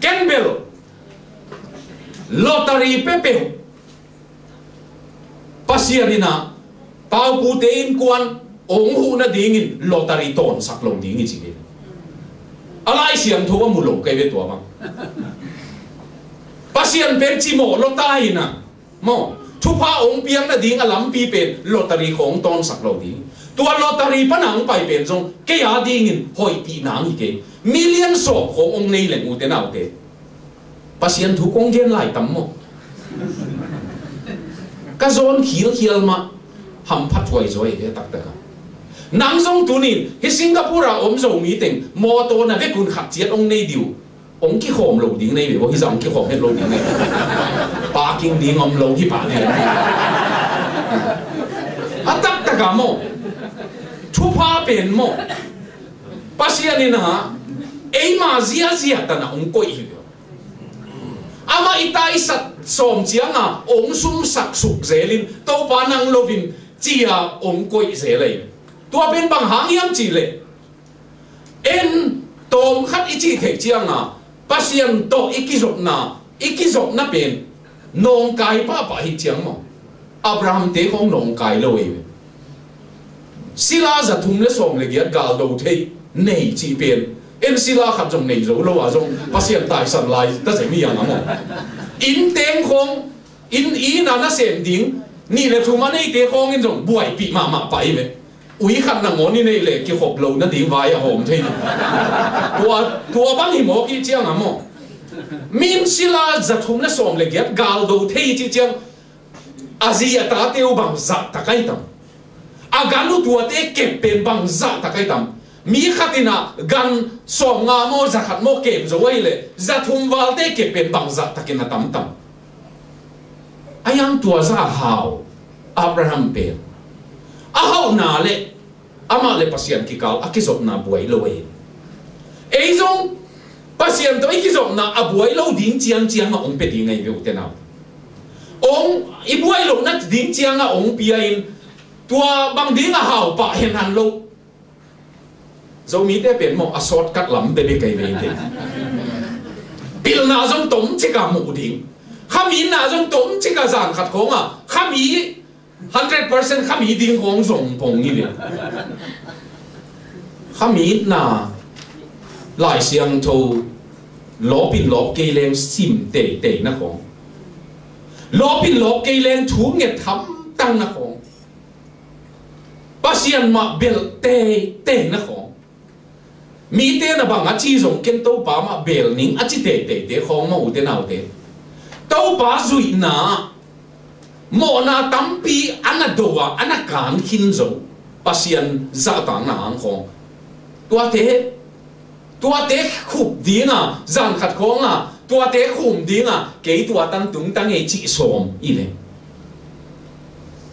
ken bel lottery pepe pasiarina pau pu te in kwan ong hu na ding in lottery ton sak lo ding chi be alai siam tho mu lo kai be to bang pasian pen chi mo lottery na mo thu pa ong piang na ding alam pi pen lottery khong ton sak lo ding tua lottery panang pai pen jong ke ya ding in hoi pi nang hi ke million so khong ong nei leng u te nau te pasian thu kong gen lai tam mo ka zon khil ma ham phat wai zoi ve tak tak nang zong tunin hi Singapore om zo mi teng mo to na ve kun khat chiat ong nei diu ong ki khom lo ding nei ve bo hi zong ki khom het lo ding nei parking ding om lo hi pa ne atak tak mo thu pa pen mo pasian ni na ei ma zia ta na ong koi hi ama itai sat som chianga ong sum sak suk zelin to pa nang lovin chia ong koi zelai tua bên bằng hang yam chi le en tom khat ichi thei chianga pasien to ikizop na pen nong kai pa hi chiang mo Abraham te khong nong kai lo e sila za thum le som le giat gal do thei nei chi pen en sila khat jong nei zo lo a jong pasien tai san lai ta se mi yang mo in teng khong in na sem ding ni le thuma nei te khong in jong buai pi ma pai ve ui khăn là ngón như này lệ cái hộp lâu nó đi vài hòm thế tua băng hi mò cái chiang à mò min sila giật hum nó sòng lệ cái gal đầu thế chi chiang Asia ta tiêu bằng giật ta cái tam aganu tua te kẹp pen bằng giật ta cái tam mi khatina gan sòng ngà mò giật khát mò kẹp rồi lệ giật hum vào te kẹp pen bằng giật ta cái na tam tam ayang tua za hao Abraham pen ahau na le ama le pasien ki kal akizop na buai lo e ei zong pasien to ikizop na abuai lo ding chiang ma ong pe ding ai ve te na ong i buai lo na ding chiang a ong pia in tua bang ding a hau pa hen han lo zo mi te pen mo a short cut lam be be kai ve te pil na zong tom chi ka mu ding khami na zong tom chi ka zan khat khong a khami 100% khami ding hong zong pong ni le khami na lai siang tho lo pin lo ke leng sim te na khong lo pin lo ke leng thu nge tham tang na khong pasian ma bel te na khong mi te na bang a chi zong ken to pa ma bel ning a chi te khong ma u te nau te to pa zui na mo na tampi ana doa ana kan hin zo pasian za ta na ang khong tua te khup dinga zan khat khonga tua te khum dinga ke tua tan tung tang e chi som i le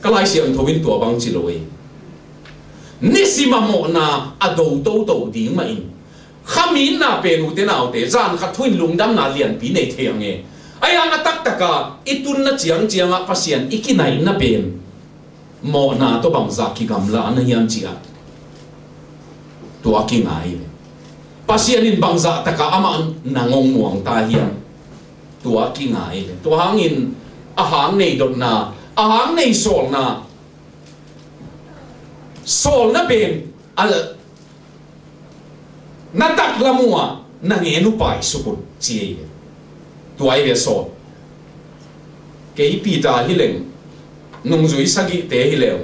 kalai siam thowin tua bang chi loi nisima mo na ado to ding ma in khamin na pe nu te nau te zan khat thuin lungdam na lian pi nei theng e ayang atak taka itun na chiang a pasien ikinai na pen mo na to bang za ki gamla na yam chia to akingai pasien in bang za taka ama nangong muang ta hiam to akingai to hangin a hang nei dot na a hang nei sol na pen al na tak lamua na ngenu pai suput chi tuai ve so ke pi ta hi leng nung zui sagi te hi leo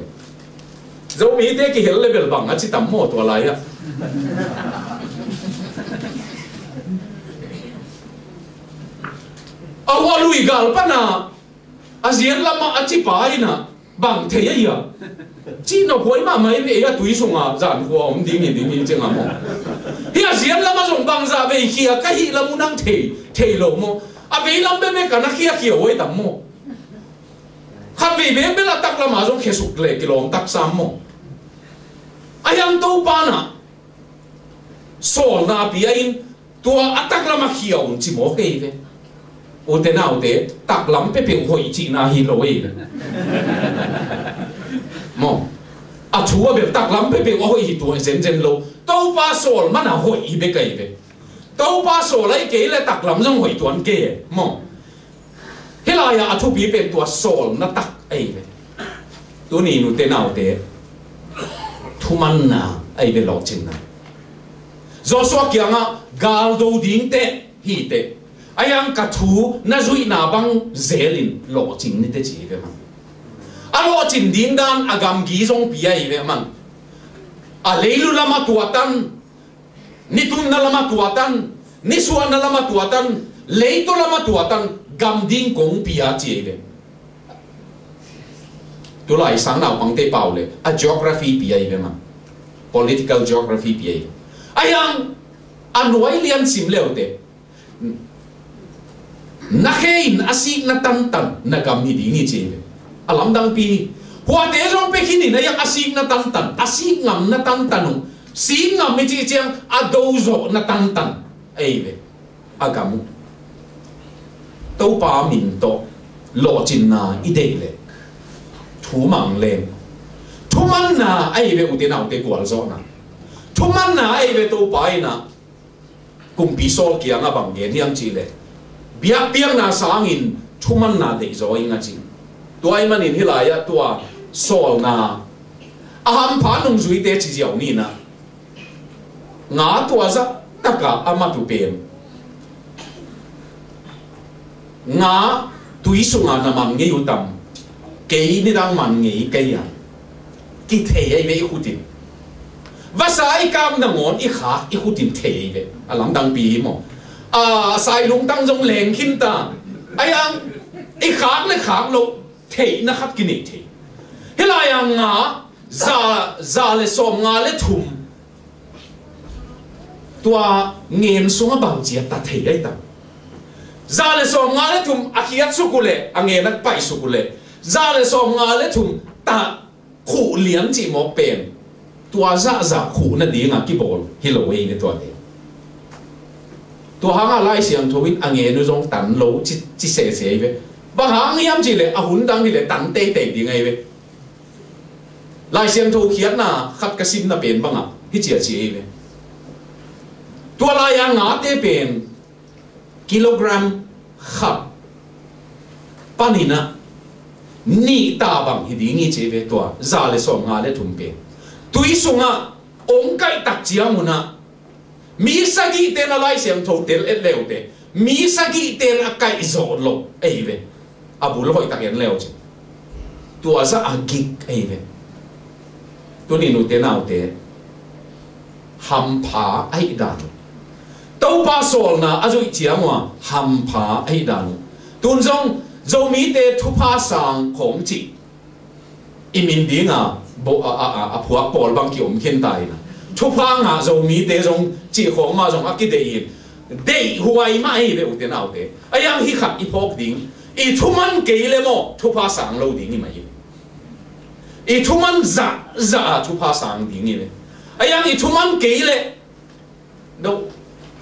zo mi te ki hel level bang a chi tam mo to lai a awa lui gal pana azian lama achipai na bang thei ya chi no hoi ma mai ve ya tui sunga zan ho om ding chenga mo hi azian lama song bang za ve hi ka hi lamu nang thei lo mo a ve lam be me kana hi hoi tam mo khat ve be la tak lama song khesuk le kilom tak sam mo ayang to pa na sol na pi ain tua atak lama hiaw chi mo ke ve o te nau te tak lam pe pe hoi chi na hi lo e mo a chua be tak lam pe pe hoi hi tu zen lo to pa sol mana hoi hi be kai ve to pa sol lai ke le tak lam jong hoi tuan ke mo helaya a thu pi pe tua sol na tak ai ve tu ni nu te nau te thu man na ai ve lo chin na zo so kya nga gal do ding te hi te ayang ka thu na zui na bang zelin lo chin ni te chi ve ma a lo chin ding dan agam gi zong pi ai ve man a leilu lama tuatan ni tun na lama tuatan ni suan na lama tuatan leito lama tuatan gam ding kong pi a chi ve tu lai sang nau pang te pau le a geography pi ai ve ma political geography pi ai ayang anuai lian sim leo te na hein asik na tan na gam ni ding ni che alam dang pi hua te jong pe khini na yang asik na tan asik ngam na tan si ngam mi chi chiang a do zo na tan ai ve agamu to pa min to lo chin na i de le thu mang len thu man na ai ve u te nau te kwal zo na thu man na ai ve to pa na kum pi sol kia nga bang gen hiam chi le biak piang na sangin thu man na de zo inga chi tuai manin hilaya tua sol na aham pha nung zui te chi jiao ni na nga tua za taka ama tu pen nga tui sunga na man nge utam ke ni dang man nge ke ya ki the ai ve hutin vasai kam na ngon i kha i hutin the ve alam dang pi mo a sai lung tang jong leng khin ta ayang i khak le khak lo the na khat ki ni the hilayang nga za le som nga le thum tua ngem sunga bang chia ta the ai ta za le som nga le thum akhiat sukule ange nak pai sukule za le som nga le thum ta khu lian chi mo pen tua za khu na di nga ki bol hilowei ne tua de tua hanga lai siang thowin ange nu jong tan lo chi se ve bang hang yam chi le a hun dang ni le tan te di ngai ve lai siang tho khiat na khat ka sim na pen banga hi chia chi ve tua la ya nga te pen kilogram khat panina ni ta bang hi di ngi che ve tua za le som nga le thum pen tui sunga ong kai tak chiamuna mi sagi te na lai siam tho tel et leu te mi sagi te a kai zo lo ei ve abu loi tak en leu che tua za agik ei ve tu ni nu te nau te ham pha ai dan to pa sol na azui chiamwa ham pha ai dan tun jong zo mi te thu pha sang khong chi imin dinga bo a phua pol bang ki om khen tai na thu pha nga zo mi te jong chi khong ma jong akide in dei huai mai ve u te nau te ayang hi khat i phok ding i thu man ke le mo thu pha sang lo ding ni mai i thu man za thu pha sang ding ni le ayang i thu man ke le do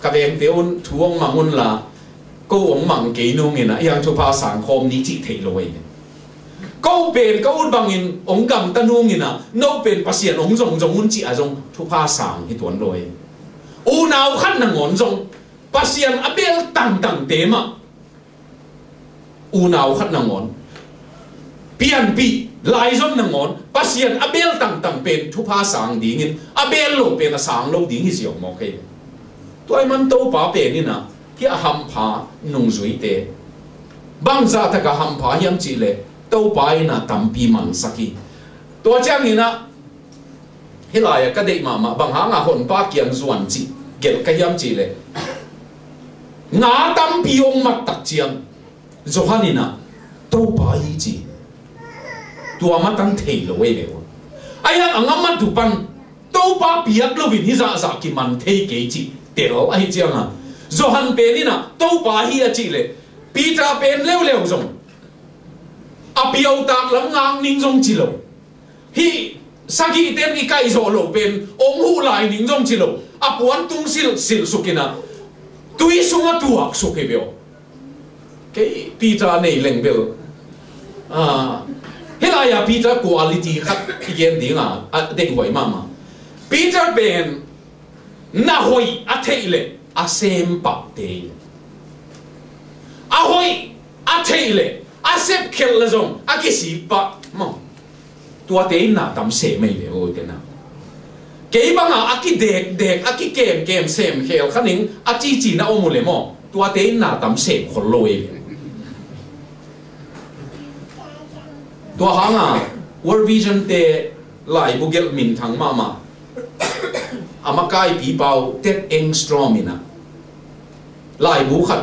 ka vem te un thuong mangun la ko ong mang ke nu nge na ayang thu pha sang khom ni chi thei lo ai câu bền câu bằng in ông cầm ta nuông in à nấu bền pasien ông rong muốn chị à rong thu pha sang cái tuần rồi u nào khăn là ngón rong pasien abel tang tế mà u nào khăn là ngón pian pi lại rong là ngón pasien abel tang bền thu pha sang đi in abel lo bền là sang lâu đi cái gì ông ok tôi mình đâu bảo bền in à cái ham pha nung duy tế bang ra ta cả ham pha hiam chị lệ tàu bay na tampi man saki tua chang ni na hilaya ka dei ma bang ha nga hon pa kiang zuan chi gel ka yam chi le nga tampi ong mat tak chiang Johanina tau pa hi chi tua ma tang thei lo we aya angama tu pan tau pa piak lo vin hi za za ki man thei ke chi te ro ai chianga Johan penina tau pa hi a chi le Peter pen leo zong apiau tak lam ngang ning zong chi lo hi sagi tem ki kai zo lo pen ong hu lai ning zong chi lo apuan tung sil sukina tui sunga tuak suke beo ke Peter nei leng bel helaya Peter quality khat igen dinga deng hoi mama Peter ben na hoi a theile a sem pa te a hoi a theile a sep khel la zong a ki si pa mo tua te na tam se mai le o te na ke banga a ki dek a ki kem sem khel khaning a chi na o mu le mo tua te na tam se khol loi tua hanga World Vision te lai bugel min thang mama amakai pi pau tet engstrom ina lai bu khat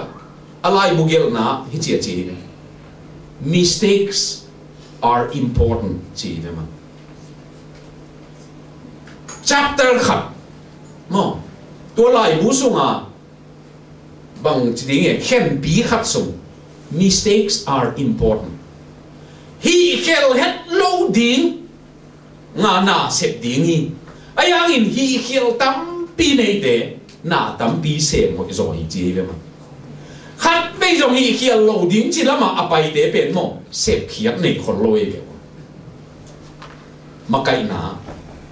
alai bugel na hi chi mistakes are important chi dema chapter khat mo to lai bu sunga bang chi ding khen bi khat sung mistakes are important hi khel het lo ding nga na sep ding hi ayang in hi khel tam pi nei te na tam pi se mo zo hi chi le ma khat pe jong hi khel lo ding chi lama apai te pen mo sep khiat nei khol loi be ma kai na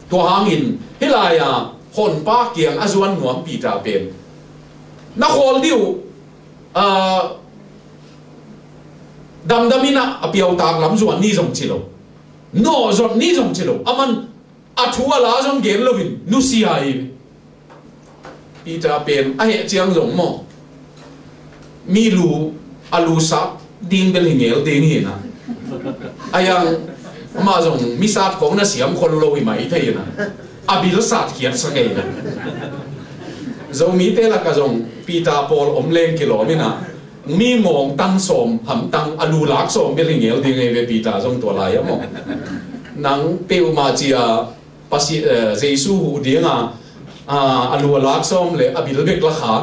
to hang in helaya hon pa kiang azuan nuam pi ta pen na hol diu damina apiau tak lam zuan ni jong chilo no zon ni jong chilo aman athua la jong gen lovin nu si ai Peter pen ai chiang jong mo mi lu alu sa ding bel hingel ding hi na ayang ma jong mi sat kong na siam khol lo hi mai thei na abil sat kiat sa ke na zo mi te la ka jong Peter Paul omleng kilomina mi mong tan som ham tang alu lak som bel ngel ding ve Peter jong to lai mo nang peu ma chia pasi Jesu hu dinga alu lak som le abil bek la kha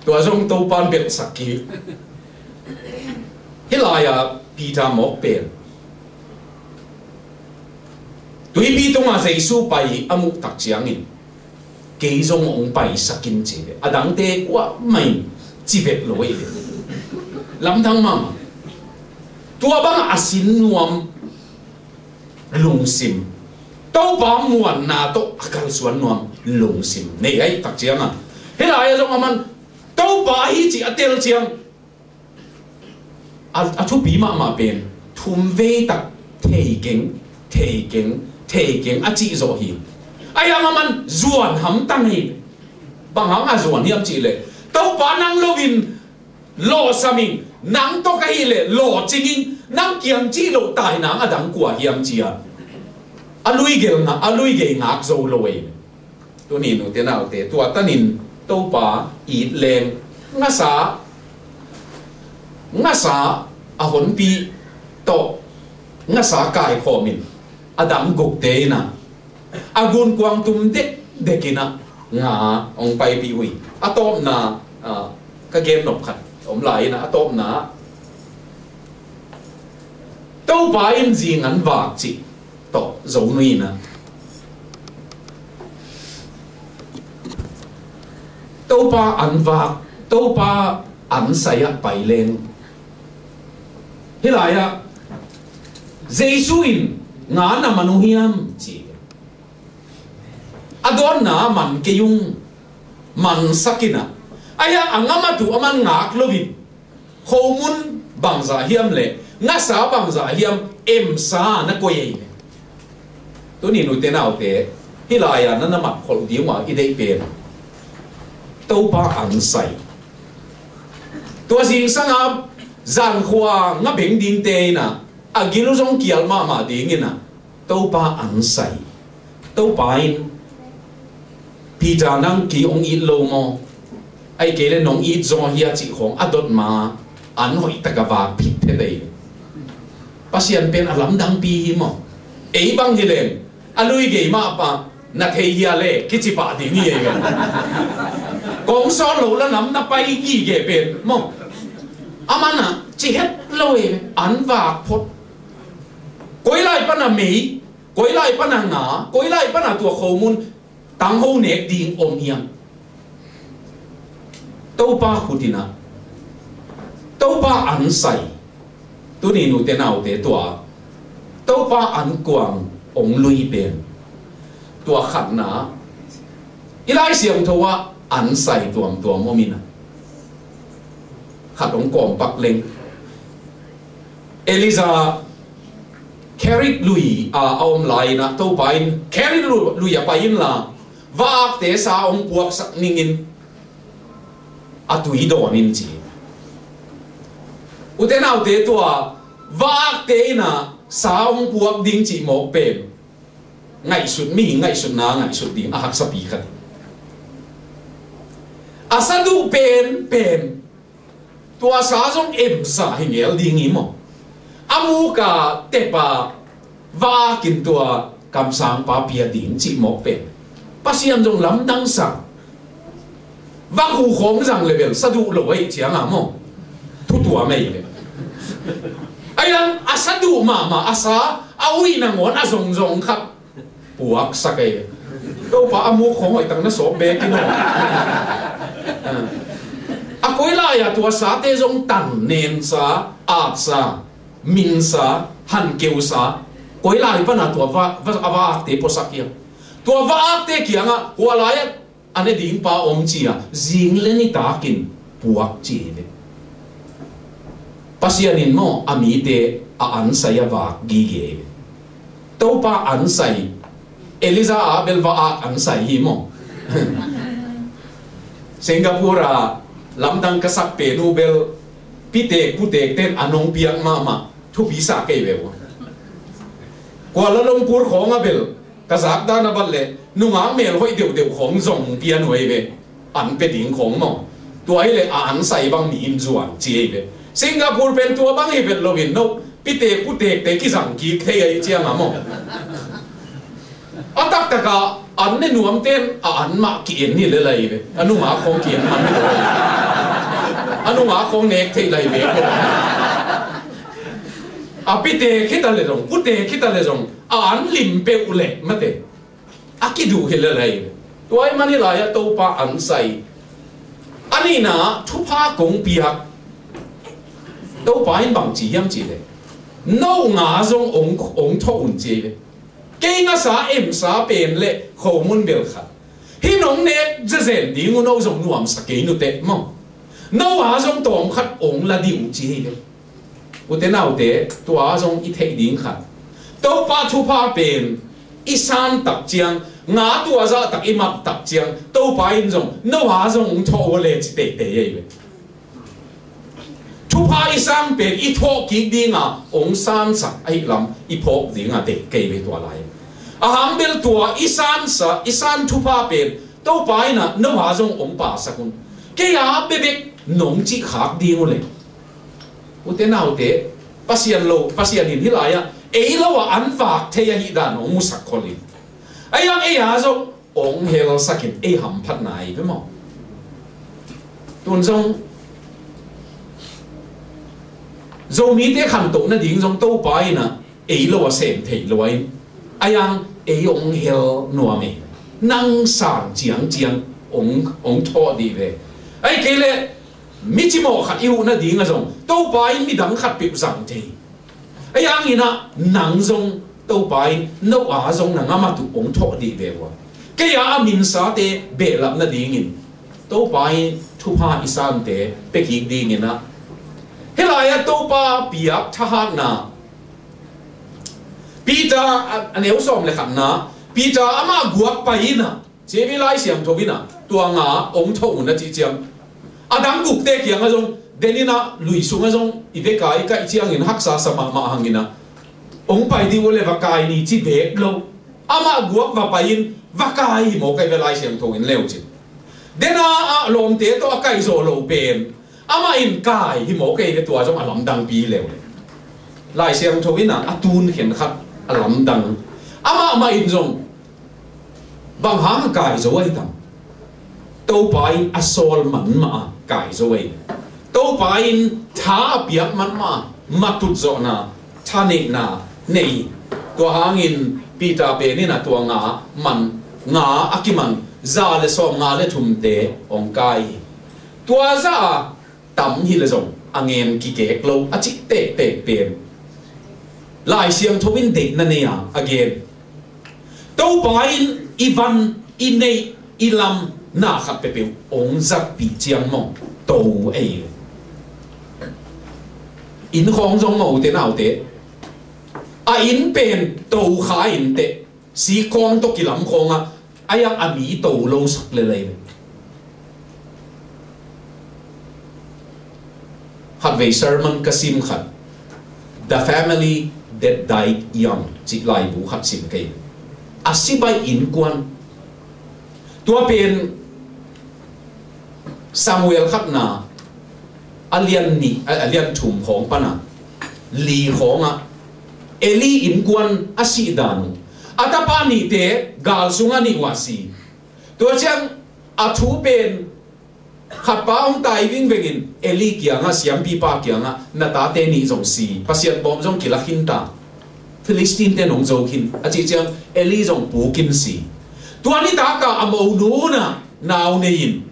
to jong to pan bek sakki helaya Peter mo pen tui bi to ma Jesu pai amuk tak chiang in ke jong ong pai sakin che adang te kwa mai chi vet loi lam thang mama tua bang asin nuam lung sim tau ba muan na to akal suan nuam lung sim nei ai tak chiang helai jong aman tau ba hi chi atel chiang a thu bi ma pen thum ve tak thei keng a chi zo hi ayang aman zuan ham tang hi bang hang a zuan hiam chi le tau pa nang lovin lo saming nang to ka hi le lo chingin nang kiam chi lo tai nang adang kwa hiam chia alui ge ngak zo lo we to ni no te nau te tua tanin tau pa i leng nga sa a hon pi to nga sa kai khomin adang gok te na agun kwang tum dekina nga ong pai pi wi atom na ka game nop khat om lai na atom na tau pa in jing an wak chi to zo nui na tau pa an wak tau pa an saya pai leng hilaya Jesuin nga na manuhiam chi adon na man keyung man sakina aya angama tu aman ngak lovin homun bangza hiam le nga sa bangza hiam em sa na koye to ni nu te nau te hilaya na mat khol diwa idei pen to pa an sai to sing sanga zan khwa nga beng ding te na agilu jong kial ma ding ina to pa an sai to pa in Peter nang ki ong i lo mo ai kele nong i zo hia chi khong adot ma an hoi takawa phit the dei pasian pen alam dang pi hi mo ei bang hi len alui ge ma pa na thei hia le kichi pa ding hi ga kong so lo la nam na pai gi ge pen mo amana chi het loi an va phot koi lai pa na mei koi lai pa na nga koi lai pa na tua khomun tang ho nek ding om hiang tau pa khutina tau pa an sai tu ni nu te nau te tua tau pa an quang ong lui pen tua khat na ilai siang thowa an sai tuam tuam momina khat ong kom pak leng Eliza carried lui om lai na tau pa in carried lui pa in la va te sa ong puak sak ningin atui do nin chi uten au te tua va te na sa ong puak ding chi mo pen ngai sut mi ngai sut na ngai sut ding a hak sa pi khat asadu pen tua sa jong em sa hingel ding i mo amu ka te pa va kin tua kam sang pa pia ding chi mo pen pasiam jong lam dang sang va khu khong rằng level sadu lo ai chiang a mo thu tua mai le ai lang asadu ma asa awi na ngon a zong zong khap puak sakai đâu pa amu khong ai tang na so be ki no a koi la ya tua sa te jong tan nen sa at sa min sa han keu sa koi la pa na tua va te posakia tua va te kianga kwa la ya ane ding pa om chia zing le ni takin puak chi le pasianin mo ami te a an saya va gi ge to pa an sai Eliza abel va an sai hi mo Singapore lamdang kasak pe nobel pite putek ten anong piang mama thu bisa ke we Kuala Lumpur khong abel kazak da na balle nunga mel hoi deu khong zong pian hoi ve an pe ding khong mo tuai le an sai bang mi in zuan chi ve Singapore pen tua bang hi vet lovin no pite putek te ki sang ki thei ai chiang a mo atak taka an ne nuam ten an ma ki en ni le lai ve anu ma khong ki en man ni anu ma khong nek thei lai ve a pite khita le rong pute khita le rong an lim pe ule mate akidu hi le lai tuai mani la ya to pa an sai ani na thu pa kong piak to pa in bang chi yam chi le no nga zong ong tho un chi le ke nga sa em sa pen le kho mun bel kha hi nong ne zen ding no zong nuam sa ke nu te mo no ha zong tom khat ong la di u chi le u te nau te tua zong i thei ding khat to pa thu pa pen isan tak chiang nga tua za tak imat tak chiang to pa in zong no ha zong tho le chi te te ye thu pa isan pen i tho ki dinga ong san sa ai lam i phok dinga te ke ve tua lai a ham bel tua isan thu pa pen to pa ina no ha zong ong pa sa kun ke ya be be nong chi khak ding le u te nau te pasian in hilaya ei lo an vak the ya hi dan ong musak kholin ayang ei ha zo ong hel sakin ei ham phat nai be mo tun zong zo mi te kham to na ding zong to pai na ei lo sem thei lo ai ayang ei ong hel no me nang sang chiang ong tho di ve ai ke le mi chi mo khat yu na ding a zong to pai mi dang khat pi sang thei ayang ina nang zong to pai no a zong na ngama tu ong tho di ve wa ke ya min sa te be lap na ding in to pai thu pa isan te pe ki ding ina helaya to pa piak tha na Peter aneu som le khat na Peter ama guak pa ina chebi lai siam thobina tua nga ong tho na chi chiam adang guk te kyang a zong denina lui sunga zong ive kai kai chiang in haksa sama ma hangina ong pai di wole va kai ni chi bek lo ama guak va pain va kai mo kai ve lai siam tho in leu chi dena a lom te to kai zo lo pen ama in kai hi mo ke ke tua jong alam dang pi le lai siang thowina atun khen khat alam dang ama in jong bang hang kai zo ai tam to pai asol man ma kai zo ai to pai in tha piak man ma matut zo na thane na nei to hangin pita pe ni na to nga man nga akiman za le so nga le thum te ong kai tua za tam hi le zong angen ki kek lo achi te pen lai siang thowin de na ne ya again to pai ivan inei ilam na khat pe pe ong zat pi chiang mo to ei in khong jong mo te nau te a in pen to kha in te si khong to ki lam khong a aya ami to lo sak le le khat ve sermon kasim khat the family that died young chi lai bu khat sim ke asibai in kwan tua pen Samuel khat na alian thum khong pana li khong a Eli in kwan asi danu atapa ni te gal sunga ni wasi to chang athu pen khat pa ong tai wing vengin Eli kia nga siam pi pa kia nga na ta te ni jong si pasiat bom jong kilakhin ta Philistine te nong zo khin achi chang Eli jong pu kim si tuani ta ka amo nu na naw nein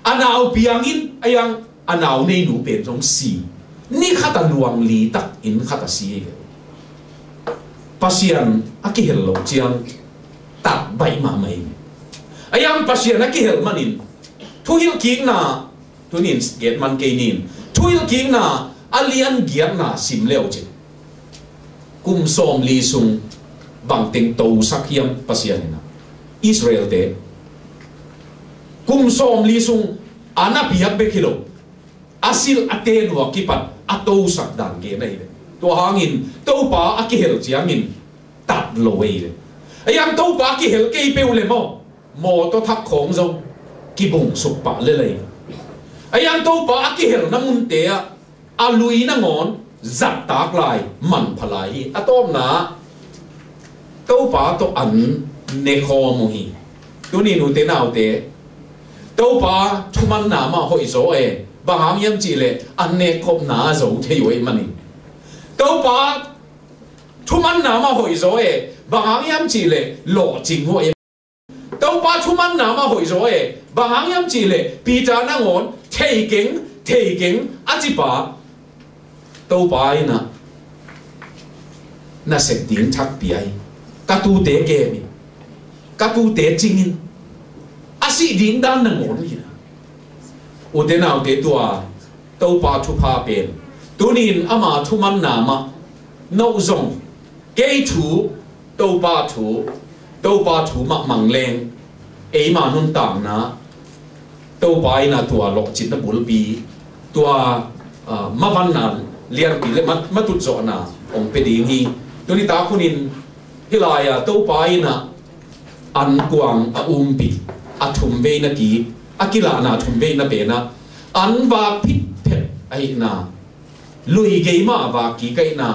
anaw piangin ayang anaw nei nu pen jong si ni khata luang li tak in khata si pasian akihel lo chiang tak bai ma mai ayang pasian akihel manin thuil king na tunin get man ke nin thuil king na alian giat na sim leo che kum som li sung bang ting to sakhiam pasian na Israel te kum som li sung ana piak be kilo asil aten wa kipat ato sak dan ge nei to hangin to pa akihel chiangin tat loe ayam to pa akihel ke pe ule mo to thak khong zo ki bung sup pa le le ayam to pa akihel namun te a lui na ngon zat tak lai man phalai atom na to pa to an ne kho mo hi tu ni nu te nau te to pa thuman na ma hoi zo e bang yam chi le an ne khop na zo the yoi mani to pa thuman na ma hoi zo e bang yam chi le lo jing ho e to pa thuman na ma hoi zo e bang yam chi le pi ta na ngon thei keng a chi pa to pa ina na se ding thak pi ai ka tu te ke mi ka tu te chingin asi ding dan na ngon hi u te nau te tua to pa thu pa pen tunin ama thu man na ma no zong ke thu to pa thu ma mang leng e ma nun tang na to pa ina tua lok chin na bul pi tua ma van na liar pi le ma tu zo na ong pe ding hi tuni ta khunin hilaya to pa ina an kuang a pi a thum ve na ki akila na thum ve na pe na an va phit phet ai na lui ge ma va ki kai na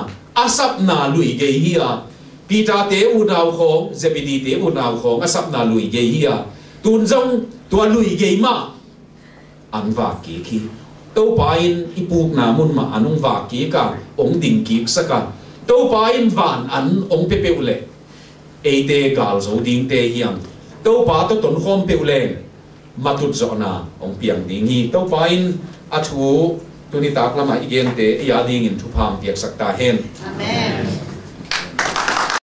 asap na lui ge hi a pita te u naw khong zebidi te u naw khong asap na lui ge hi a tun jong tua lui ge ma an va ki khi to pa in ipuk na mun ma anung va ki ka ong ding ki saka to pa in van an ong pe pe ule e te gal zo ding te hiam to pa to ton khom pe ule matut zo na ong piang ding hi to pa in a thu tu ni tak lama igen te ya ding in thu pham piak sakta hen amen